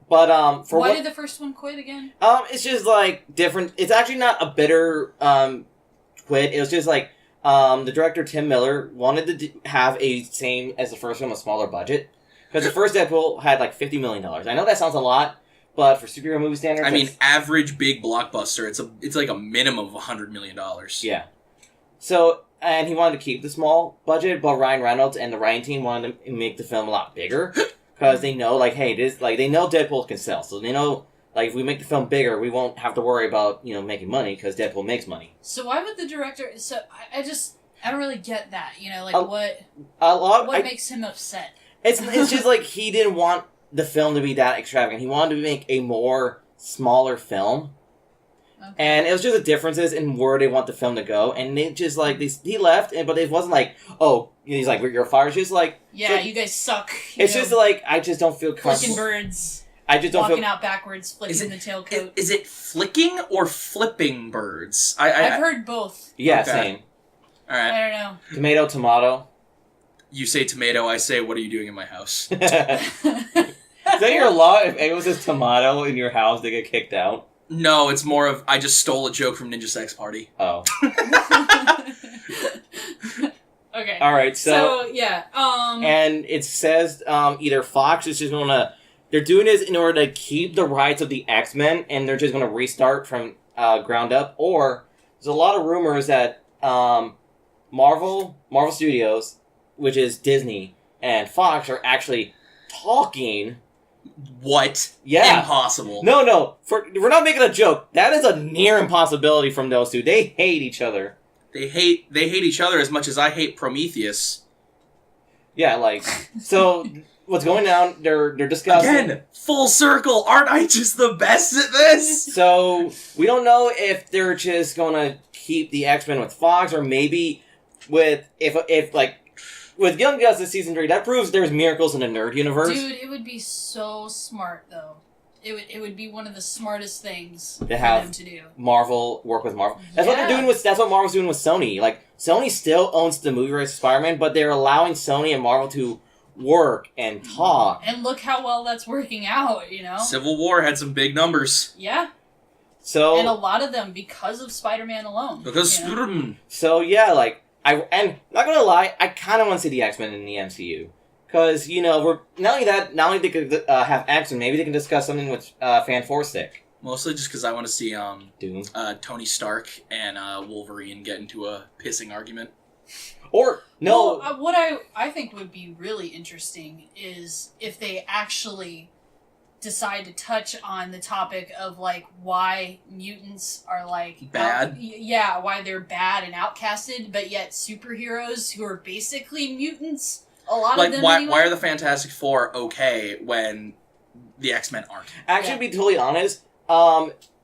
[SPEAKER 6] But
[SPEAKER 7] why did the first one quit again?
[SPEAKER 6] It's just different. It's actually not a bitter quit. It was just the director Tim Miller wanted to have a same as the first one, a smaller budget, because the first Deadpool had $50 million. I know that sounds a lot, but for superhero movie standards,
[SPEAKER 5] I mean, average big blockbuster, it's like a minimum of $100 million.
[SPEAKER 6] Yeah. So, and he wanted to keep the small budget, but Ryan Reynolds and the writing team wanted to make the film a lot bigger. Because they know, they know Deadpool can sell. So they know, if we make the film bigger, we won't have to worry about, making money, because Deadpool makes money.
[SPEAKER 7] So why would the director... So, I don't really get that, what makes him upset?
[SPEAKER 6] It's just, he didn't want the film to be that extravagant. He wanted to make a more smaller film. Okay. And it was just the differences in where they want the film to go. And they just, he left, but it wasn't he's you're fired. It's just
[SPEAKER 7] you guys suck.
[SPEAKER 6] It's just I just don't feel comfortable.
[SPEAKER 7] Flicking birds.
[SPEAKER 6] I just don't
[SPEAKER 7] walking out backwards, flicking the tailcoat.
[SPEAKER 5] Is it flicking or flipping birds?
[SPEAKER 7] I've heard both.
[SPEAKER 6] Yeah, okay. Same.
[SPEAKER 5] All right.
[SPEAKER 7] I don't know.
[SPEAKER 6] Tomato, tomato.
[SPEAKER 5] You say tomato, I say, what are you doing in my house?
[SPEAKER 6] Is that your law? If anyone says tomato in your house, they get kicked out?
[SPEAKER 5] No, it's more of, I just stole a joke from Ninja Sex Party.
[SPEAKER 6] Oh.
[SPEAKER 7] Okay.
[SPEAKER 6] Alright, so
[SPEAKER 7] yeah.
[SPEAKER 6] And it says either Fox is just gonna... They're doing this in order to keep the rights of the X-Men, and they're just gonna restart from ground up, or there's a lot of rumors that Marvel Studios, which is Disney, and Fox are actually talking...
[SPEAKER 5] What?
[SPEAKER 6] Yeah.
[SPEAKER 5] Impossible.
[SPEAKER 6] No. We're not making a joke. That is a near impossibility from those two. They hate each other.
[SPEAKER 5] They hate each other as much as I hate Prometheus.
[SPEAKER 6] Yeah, so what's going down? They're discussing
[SPEAKER 5] again. Full circle. Aren't I just the best at this?
[SPEAKER 6] So we don't know if they're just gonna keep the X-Men with Fox, or maybe with if with Young Justice Season 3, that proves there's miracles in the nerd universe.
[SPEAKER 7] Dude, it would be so smart, though. It would be one of the smartest things
[SPEAKER 6] To
[SPEAKER 7] for
[SPEAKER 6] have
[SPEAKER 7] them to do.
[SPEAKER 6] Marvel work with Marvel. That's what they're
[SPEAKER 7] Yeah.
[SPEAKER 6] doing with. That's what Marvel's doing with Sony. Like Sony still owns the movie rights to Spider-Man, but they're allowing Sony and Marvel to work and talk.
[SPEAKER 7] And look how well that's working out, you know?
[SPEAKER 5] Civil War had some big numbers.
[SPEAKER 7] Yeah.
[SPEAKER 6] So
[SPEAKER 7] And a lot of them because of Spider-Man alone.
[SPEAKER 5] Because
[SPEAKER 7] you know?
[SPEAKER 6] So yeah, like and not gonna lie, I kind of want to see the X-Men in the MCU because we're not only they could have X-Men, maybe they can discuss something with Fan Four Stick.
[SPEAKER 5] Mostly just because I want to see
[SPEAKER 6] Doom.
[SPEAKER 5] Tony Stark and Wolverine get into a pissing argument.
[SPEAKER 6] Or no,
[SPEAKER 7] Well, what I think would be really interesting is if they actually decide to touch on the topic of like why mutants are like
[SPEAKER 5] Bad?
[SPEAKER 7] why they're bad and outcasted, but yet superheroes who are basically mutants. A lot
[SPEAKER 5] Like,
[SPEAKER 7] of them.
[SPEAKER 5] why
[SPEAKER 7] anyway.
[SPEAKER 5] why are the Fantastic Four okay when the X-Men aren't?
[SPEAKER 6] actually,
[SPEAKER 7] Yeah.
[SPEAKER 6] to be totally honest,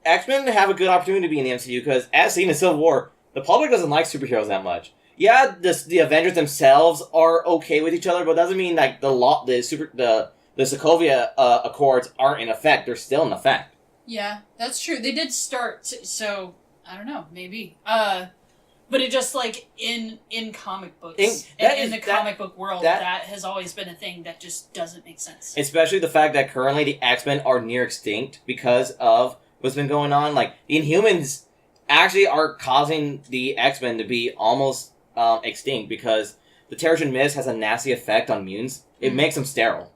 [SPEAKER 6] X-Men have a good opportunity to be in the MCU because, as seen in Civil War, the public doesn't like superheroes that much. Yeah, the Avengers themselves are okay with each other, but it doesn't mean like the Sokovia Accords aren't in effect. They're still in effect.
[SPEAKER 7] Yeah, that's true. They did start, so I don't know, maybe. But it just like in comic books, in the comic book world, that has always been a thing that just doesn't make sense.
[SPEAKER 6] Especially the fact that currently the X-Men are near extinct because of what's been going on. Like, the Inhumans actually are causing the X-Men to be almost extinct because the Terrigen Mist has a nasty effect on mutants. It makes them sterile.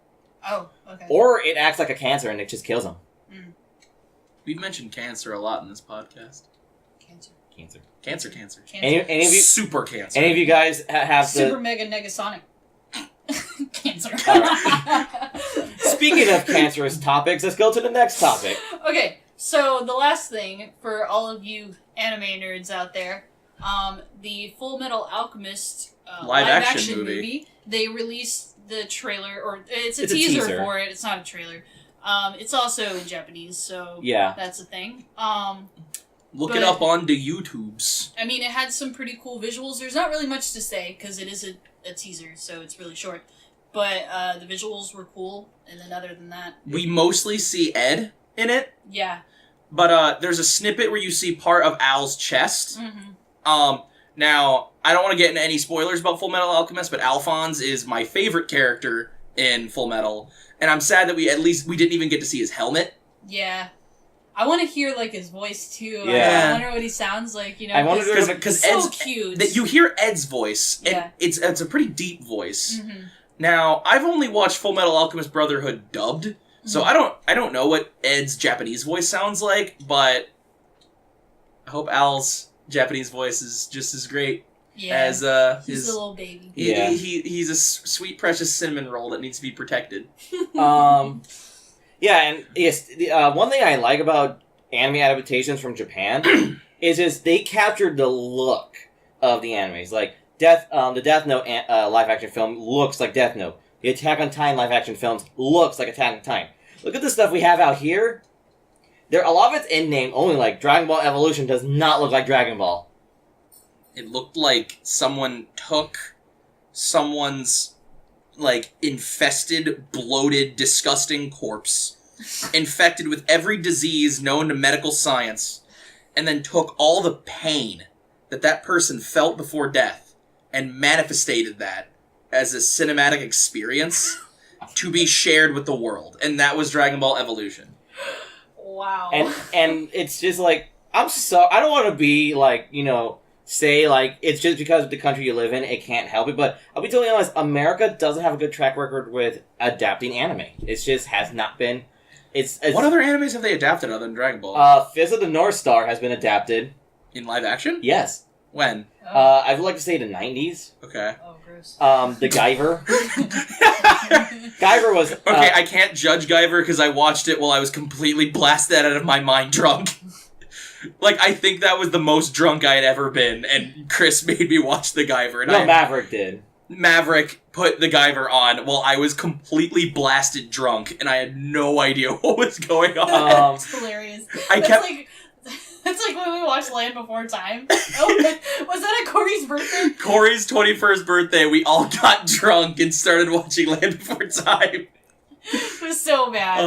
[SPEAKER 7] Oh, okay.
[SPEAKER 6] Or it acts like a cancer and it just kills them.
[SPEAKER 5] We've mentioned cancer a lot in this podcast.
[SPEAKER 7] Cancer.
[SPEAKER 5] Cancer.
[SPEAKER 6] Any of you,
[SPEAKER 5] Super cancer.
[SPEAKER 6] any of you guys have
[SPEAKER 7] Super mega negasonic. Cancer.
[SPEAKER 6] Speaking of cancerous topics, let's go to the next topic.
[SPEAKER 7] Okay, so the last thing for all of you anime nerds out there, the Full Metal Alchemist
[SPEAKER 5] Live action movie.
[SPEAKER 7] They released the trailer, or it's a
[SPEAKER 6] It's a
[SPEAKER 7] teaser
[SPEAKER 6] teaser.
[SPEAKER 7] for it. It's not a trailer. It's also in Japanese, so
[SPEAKER 6] Yeah.
[SPEAKER 7] that's a thing.
[SPEAKER 5] Look
[SPEAKER 7] But-
[SPEAKER 5] it up on the YouTubes.
[SPEAKER 7] I mean, it had some pretty cool visuals. There's not really much to say because it is a teaser, so it's really short. But the visuals were cool, and then other than that,
[SPEAKER 5] We mostly see Ed in it,
[SPEAKER 7] yeah.
[SPEAKER 5] but there's a snippet where you see part of Al's chest.
[SPEAKER 7] Mm-hmm.
[SPEAKER 5] Now, I don't want to get into any spoilers about Full Metal Alchemist, but Alphonse is my favorite character in Full Metal, and I'm sad that we didn't even get to see his helmet.
[SPEAKER 7] Yeah. I want to hear, like, his voice, too.
[SPEAKER 6] Yeah.
[SPEAKER 7] I wonder what he sounds like, you know.
[SPEAKER 6] I wonder
[SPEAKER 5] Because
[SPEAKER 7] so
[SPEAKER 5] Ed's
[SPEAKER 7] cute.
[SPEAKER 5] that you hear Ed's voice, and
[SPEAKER 7] Yeah.
[SPEAKER 5] it's a pretty deep voice.
[SPEAKER 7] Mm-hmm.
[SPEAKER 5] Now, I've only watched Full Metal Alchemist Brotherhood dubbed, so I don't know what Ed's Japanese voice sounds like, but I hope Al's Japanese voice is just as great
[SPEAKER 7] Yeah.
[SPEAKER 5] as
[SPEAKER 7] He's
[SPEAKER 5] his.
[SPEAKER 7] a little baby.
[SPEAKER 6] Yeah.
[SPEAKER 5] He's a sweet, precious cinnamon roll that needs to be protected.
[SPEAKER 6] Yeah, and yes, one thing I like about anime adaptations from Japan is they captured the look of the animes. Like the Death Note live action film looks like Death Note. The Attack on Titan live action films looks like Attack on Titan. Look at the stuff we have out here. A lot of it's in name only. Like Dragon Ball Evolution does not look like Dragon Ball.
[SPEAKER 5] It looked like someone took someone's like infested, bloated, disgusting corpse, infected with every disease known to medical science, and then took all the pain that person felt before death and manifested that as a cinematic experience to be shared with the world. And that was Dragon Ball Evolution.
[SPEAKER 7] Wow.
[SPEAKER 6] And it's just like, I don't want to be like, say like it's just because of the country you live in, it can't help it. But I'll be totally honest, America doesn't have a good track record with adapting anime. It just has not been. It's
[SPEAKER 5] What other animes have they adapted other than Dragon Ball?
[SPEAKER 6] Fist of the North Star has been adapted.
[SPEAKER 5] In live action?
[SPEAKER 6] Yes.
[SPEAKER 5] When?
[SPEAKER 6] I would like to say the 90s.
[SPEAKER 5] Okay.
[SPEAKER 7] Oh, gross.
[SPEAKER 6] The Guyver. Guyver was
[SPEAKER 5] Okay, I can't judge Guyver because I watched it while I was completely blasted out of my mind drunk. Like, I think that was the most drunk I had ever been, and Chris made me watch the Guyver. And
[SPEAKER 6] Maverick did.
[SPEAKER 5] Maverick put the Guyver on while I was completely blasted drunk, and I had no idea what was going on.
[SPEAKER 7] It's hilarious.
[SPEAKER 5] I
[SPEAKER 7] That's
[SPEAKER 5] kept-
[SPEAKER 7] like It's like when we watched Land Before Time. Oh, was that at Corey's birthday?
[SPEAKER 5] Corey's 21st birthday, we all got drunk and started watching Land Before Time.
[SPEAKER 7] It was so bad.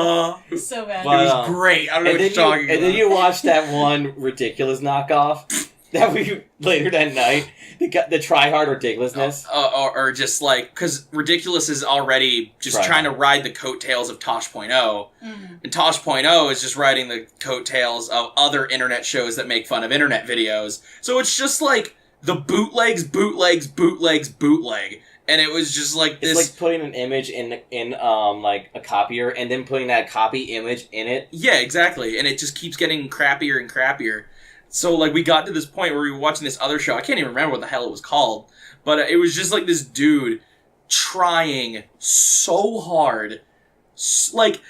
[SPEAKER 7] So bad.
[SPEAKER 6] But,
[SPEAKER 5] It was great. I don't know what you're talking about.
[SPEAKER 6] And then you watch that one ridiculous knockoff that we later that night. The try-hard ridiculousness.
[SPEAKER 5] Or just like, because Ridiculous is already just trying to ride the coattails of Tosh.0.
[SPEAKER 7] Mm-hmm.
[SPEAKER 5] And Tosh.0 is just riding the coattails of other internet shows that make fun of internet videos. So it's just like the bootleg. And it was just like this.
[SPEAKER 6] It's like putting an image in like a copier and then putting that copy image in it.
[SPEAKER 5] Yeah, exactly. And it just keeps getting crappier and crappier. So, like, we got to this point where we were watching this other show. I can't even remember what the hell it was called. But it was just like this dude trying so hard. Like,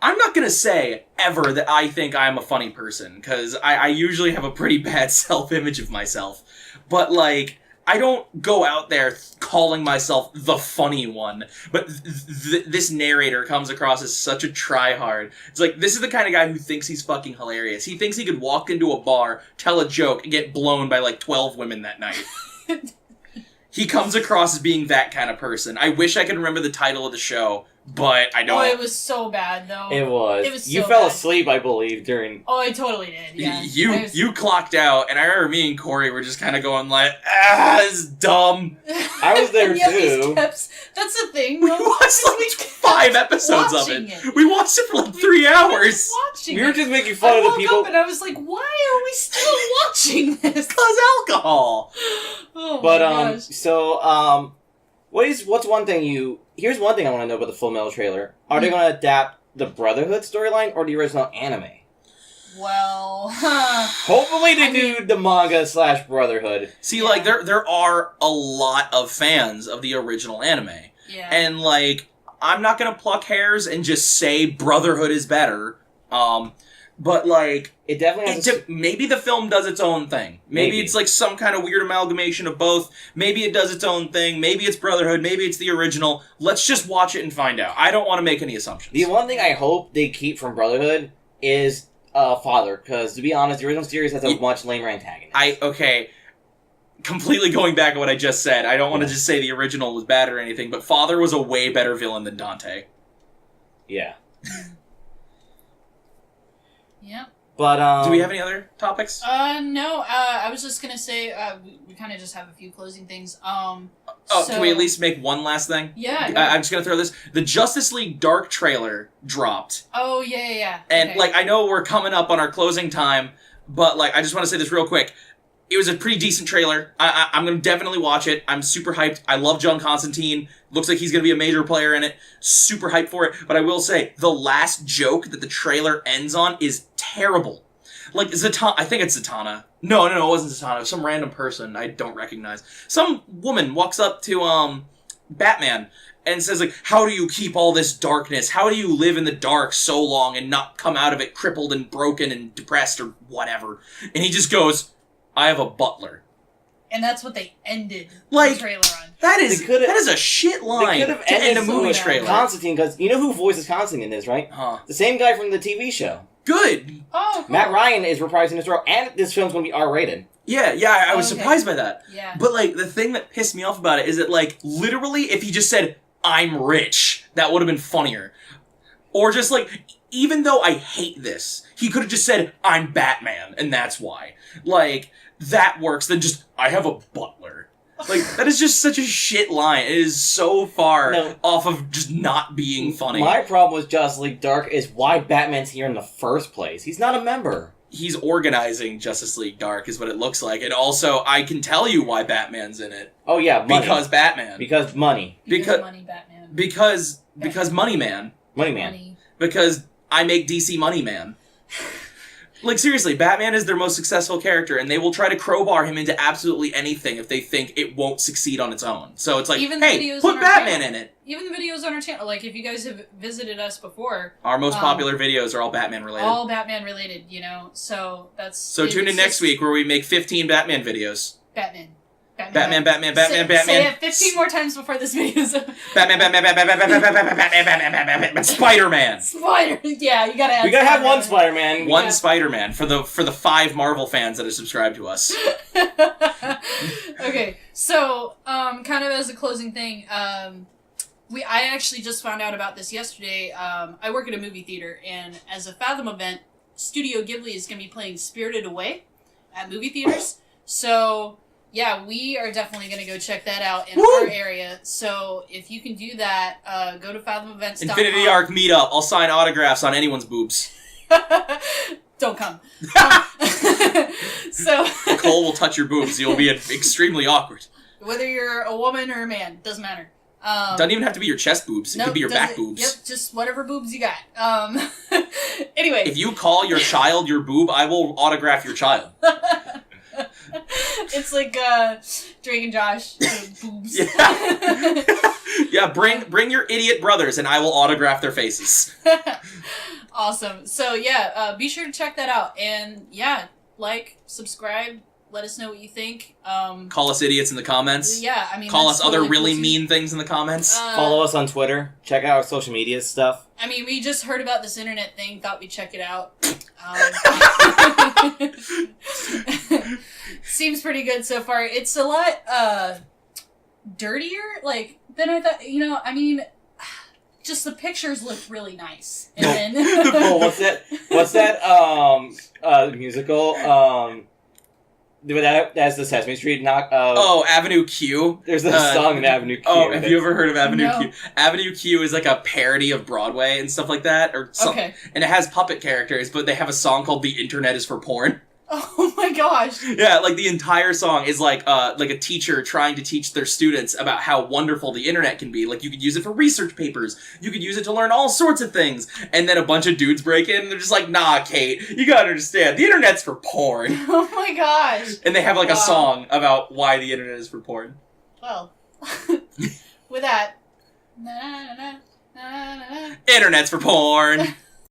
[SPEAKER 5] I'm not gonna say ever that I think I'm a funny person. Because I usually have a pretty bad self-image of myself. But, like, I don't go out there calling myself the funny one, but this narrator comes across as such a tryhard. It's like, this is the kind of guy who thinks he's fucking hilarious. He thinks he could walk into a bar, tell a joke, and get blown by like 12 women that night. He comes across as being that kind of person. I wish I could remember the title of the show, but I don't.
[SPEAKER 7] Oh, it was so bad, though.
[SPEAKER 6] It was.
[SPEAKER 7] It was
[SPEAKER 6] you
[SPEAKER 7] so
[SPEAKER 6] fell
[SPEAKER 7] bad.
[SPEAKER 6] asleep, I believe, during...
[SPEAKER 7] Oh, I totally did, yeah.
[SPEAKER 5] You clocked out, and I remember me and Corey were just kind of going like, this is dumb.
[SPEAKER 6] I was there,
[SPEAKER 7] Yeah,
[SPEAKER 6] too.
[SPEAKER 7] That's the thing,
[SPEAKER 5] We
[SPEAKER 7] though.
[SPEAKER 5] watched like 5 episodes of
[SPEAKER 7] watching
[SPEAKER 5] it.
[SPEAKER 7] it.
[SPEAKER 5] We watched it for like 3 hours.
[SPEAKER 7] Watching
[SPEAKER 6] We were
[SPEAKER 7] it.
[SPEAKER 6] just making
[SPEAKER 7] I
[SPEAKER 6] fun of the
[SPEAKER 7] woke
[SPEAKER 6] people...
[SPEAKER 7] up and I was like, why are we still watching this?
[SPEAKER 5] Cause alcohol.
[SPEAKER 7] Oh
[SPEAKER 6] But,
[SPEAKER 7] my gosh.
[SPEAKER 6] so, what's one thing you... Here's one thing I want to know about the Full Metal trailer. Are they going to adapt the Brotherhood storyline or the original anime?
[SPEAKER 7] Well,
[SPEAKER 6] Hopefully they do the manga / Brotherhood.
[SPEAKER 5] See, like, there are a lot of fans of the original anime.
[SPEAKER 7] yeah.
[SPEAKER 5] And, like, I'm not gonna pluck hairs and just say Brotherhood is better. But, like,
[SPEAKER 6] It definitely has
[SPEAKER 5] maybe the film does its own thing. Maybe it's, like, some kind of weird amalgamation of both. Maybe it does its own thing. Maybe it's Brotherhood. Maybe it's the original. Let's just watch it and find out. I don't want to make any assumptions.
[SPEAKER 6] The one thing I hope they keep from Brotherhood is Father, because to be honest, the original series has a much lamer antagonist.
[SPEAKER 5] Completely going back to what I just said, I don't want to just say the original was bad or anything, but Father was a way better villain than Dante.
[SPEAKER 6] Yeah.
[SPEAKER 7] Yep.
[SPEAKER 6] But,
[SPEAKER 5] Do we have any other topics?
[SPEAKER 7] No, I was just gonna say, we kind of just have a few closing things.
[SPEAKER 5] Can we at least make one last thing?
[SPEAKER 7] Yeah.
[SPEAKER 5] I'm just gonna throw this. The Justice League Dark trailer dropped.
[SPEAKER 7] Oh, yeah.
[SPEAKER 5] And,
[SPEAKER 7] Okay.
[SPEAKER 5] like, I know we're coming up on our closing time, but, like, I just want to say this real quick. It was a pretty decent trailer. I'm going to definitely watch it. I'm super hyped. I love John Constantine. Looks like he's going to be a major player in it. Super hyped for it. But I will say, the last joke that the trailer ends on is terrible. Like, I think it's Zatanna. No, it wasn't Zatanna. It was some random person I don't recognize. Some woman walks up to, Batman and says, like, how do you keep all this darkness? How do you live in the dark so long and not come out of it crippled and broken and depressed or whatever? And he just goes, I have a butler.
[SPEAKER 7] And that's what they ended
[SPEAKER 5] Like,
[SPEAKER 7] the trailer on.
[SPEAKER 5] That is a shit line
[SPEAKER 6] They could have
[SPEAKER 5] to end a
[SPEAKER 6] ended
[SPEAKER 5] movie
[SPEAKER 6] with
[SPEAKER 5] trailer.
[SPEAKER 6] Constantine, because you know who voices Constantine is, right?
[SPEAKER 5] Huh.
[SPEAKER 6] The same guy from the TV show.
[SPEAKER 5] Good.
[SPEAKER 7] Oh, cool.
[SPEAKER 6] Matt Ryan is reprising his role, and this film's going to be R-rated.
[SPEAKER 5] Yeah, I was
[SPEAKER 7] Okay.
[SPEAKER 5] surprised by that.
[SPEAKER 7] Yeah.
[SPEAKER 5] But, like, the thing that pissed me off about it is that, like, literally, if he just said, I'm rich, that would have been funnier. Or just, like, even though I hate this, he could have just said, I'm Batman, and that's why. Like, that works, then just, I have a butler. Like, that is just such a shit line. It is so far off of just not being funny.
[SPEAKER 6] My problem with Justice League Dark is why Batman's here in the first place. He's not a member.
[SPEAKER 5] He's organizing Justice League Dark is what it looks like. And also, I can tell you why Batman's in it.
[SPEAKER 6] Oh yeah, money.
[SPEAKER 5] Because Batman.
[SPEAKER 6] Because money.
[SPEAKER 7] Because money, Batman.
[SPEAKER 5] Because Money Man.
[SPEAKER 6] Money Man.
[SPEAKER 7] Money.
[SPEAKER 5] Because I make DC Money Man. Like, seriously, Batman is their most successful character, and they will try to crowbar him into absolutely anything if they think it won't succeed on its own. So it's like,
[SPEAKER 7] Even the
[SPEAKER 5] hey,
[SPEAKER 7] videos
[SPEAKER 5] put
[SPEAKER 7] on our
[SPEAKER 5] Batman
[SPEAKER 7] channel.
[SPEAKER 5] in it.
[SPEAKER 7] Even the videos on our channel, like, if you guys have visited us before,
[SPEAKER 5] Our most popular videos are all Batman related.
[SPEAKER 7] all Batman related, you know, so that's...
[SPEAKER 5] So tune in next week where we make 15 Batman videos.
[SPEAKER 7] Batman.
[SPEAKER 5] Batman, Batman, Batman,
[SPEAKER 7] Say
[SPEAKER 5] Batman.
[SPEAKER 7] it 15 more times before this video's over.
[SPEAKER 5] Batman, Batman, Batman, Batman, Batman, Batman, Batman, Batman, Batman, Spider-Man.
[SPEAKER 7] Spider. Yeah, you gotta have.
[SPEAKER 6] We gotta have one Spider-Man.
[SPEAKER 5] One Spider-Man for the 5 Marvel fans that are subscribed to us.
[SPEAKER 7] Okay, so kind of as a closing thing, I actually just found out about this yesterday. I work at a movie theater, and as a Fathom event, Studio Ghibli is going to be playing Spirited Away at movie theaters. So, yeah, we are definitely going to go check that out in our area. So, if you can do that, go to fathomevents.com.
[SPEAKER 5] Infinity Arc meetup. I'll sign autographs on anyone's boobs.
[SPEAKER 7] Don't come. So
[SPEAKER 5] Cole will touch your boobs. You'll be extremely awkward.
[SPEAKER 7] Whether you're a woman or a man, doesn't matter.
[SPEAKER 5] Doesn't even have to be your chest boobs. It could be your back boobs.
[SPEAKER 7] Yep, just whatever boobs you got. Anyway.
[SPEAKER 5] If you call your child your boob, I will autograph your child.
[SPEAKER 7] It's like Drake and Josh boobs.
[SPEAKER 5] Yeah. Yeah, bring your idiot brothers and I will autograph their faces.
[SPEAKER 7] Awesome. So yeah, be sure to check that out. And yeah, like, subscribe, let us know what you think.
[SPEAKER 5] Call us idiots in the comments.
[SPEAKER 7] Yeah, I mean,
[SPEAKER 5] call us other
[SPEAKER 7] totally
[SPEAKER 5] really
[SPEAKER 7] cool
[SPEAKER 5] mean things in the comments.
[SPEAKER 6] Follow us on Twitter. Check out our social media stuff.
[SPEAKER 7] I mean, we just heard about this internet thing, thought we'd check it out. Seems pretty good so far. It's a lot dirtier, like, than I thought. You know, I mean, just the pictures look really nice. And then
[SPEAKER 6] Oh, what's that musical? That's the Sesame Street knock.
[SPEAKER 5] Avenue Q.
[SPEAKER 6] There's a song in Avenue Q.
[SPEAKER 5] Oh, have you ever heard of Avenue
[SPEAKER 7] No.
[SPEAKER 5] Q? Avenue Q is like a parody of Broadway and stuff like that, or something.
[SPEAKER 7] Okay.
[SPEAKER 5] And it has puppet characters, but they have a song called "The Internet Is for Porn."
[SPEAKER 7] Oh my gosh.
[SPEAKER 5] Yeah, like the entire song is like a teacher trying to teach their students about how wonderful the internet can be. Like, you could use it for research papers. You could use it to learn all sorts of things. And then a bunch of dudes break in and they're just like, nah, Kate, you gotta understand, the internet's for porn.
[SPEAKER 7] Oh my gosh.
[SPEAKER 5] And they have like a song about why the internet is for porn.
[SPEAKER 7] Well, with that. Na, na, na, na, na, na.
[SPEAKER 5] Internet's for porn.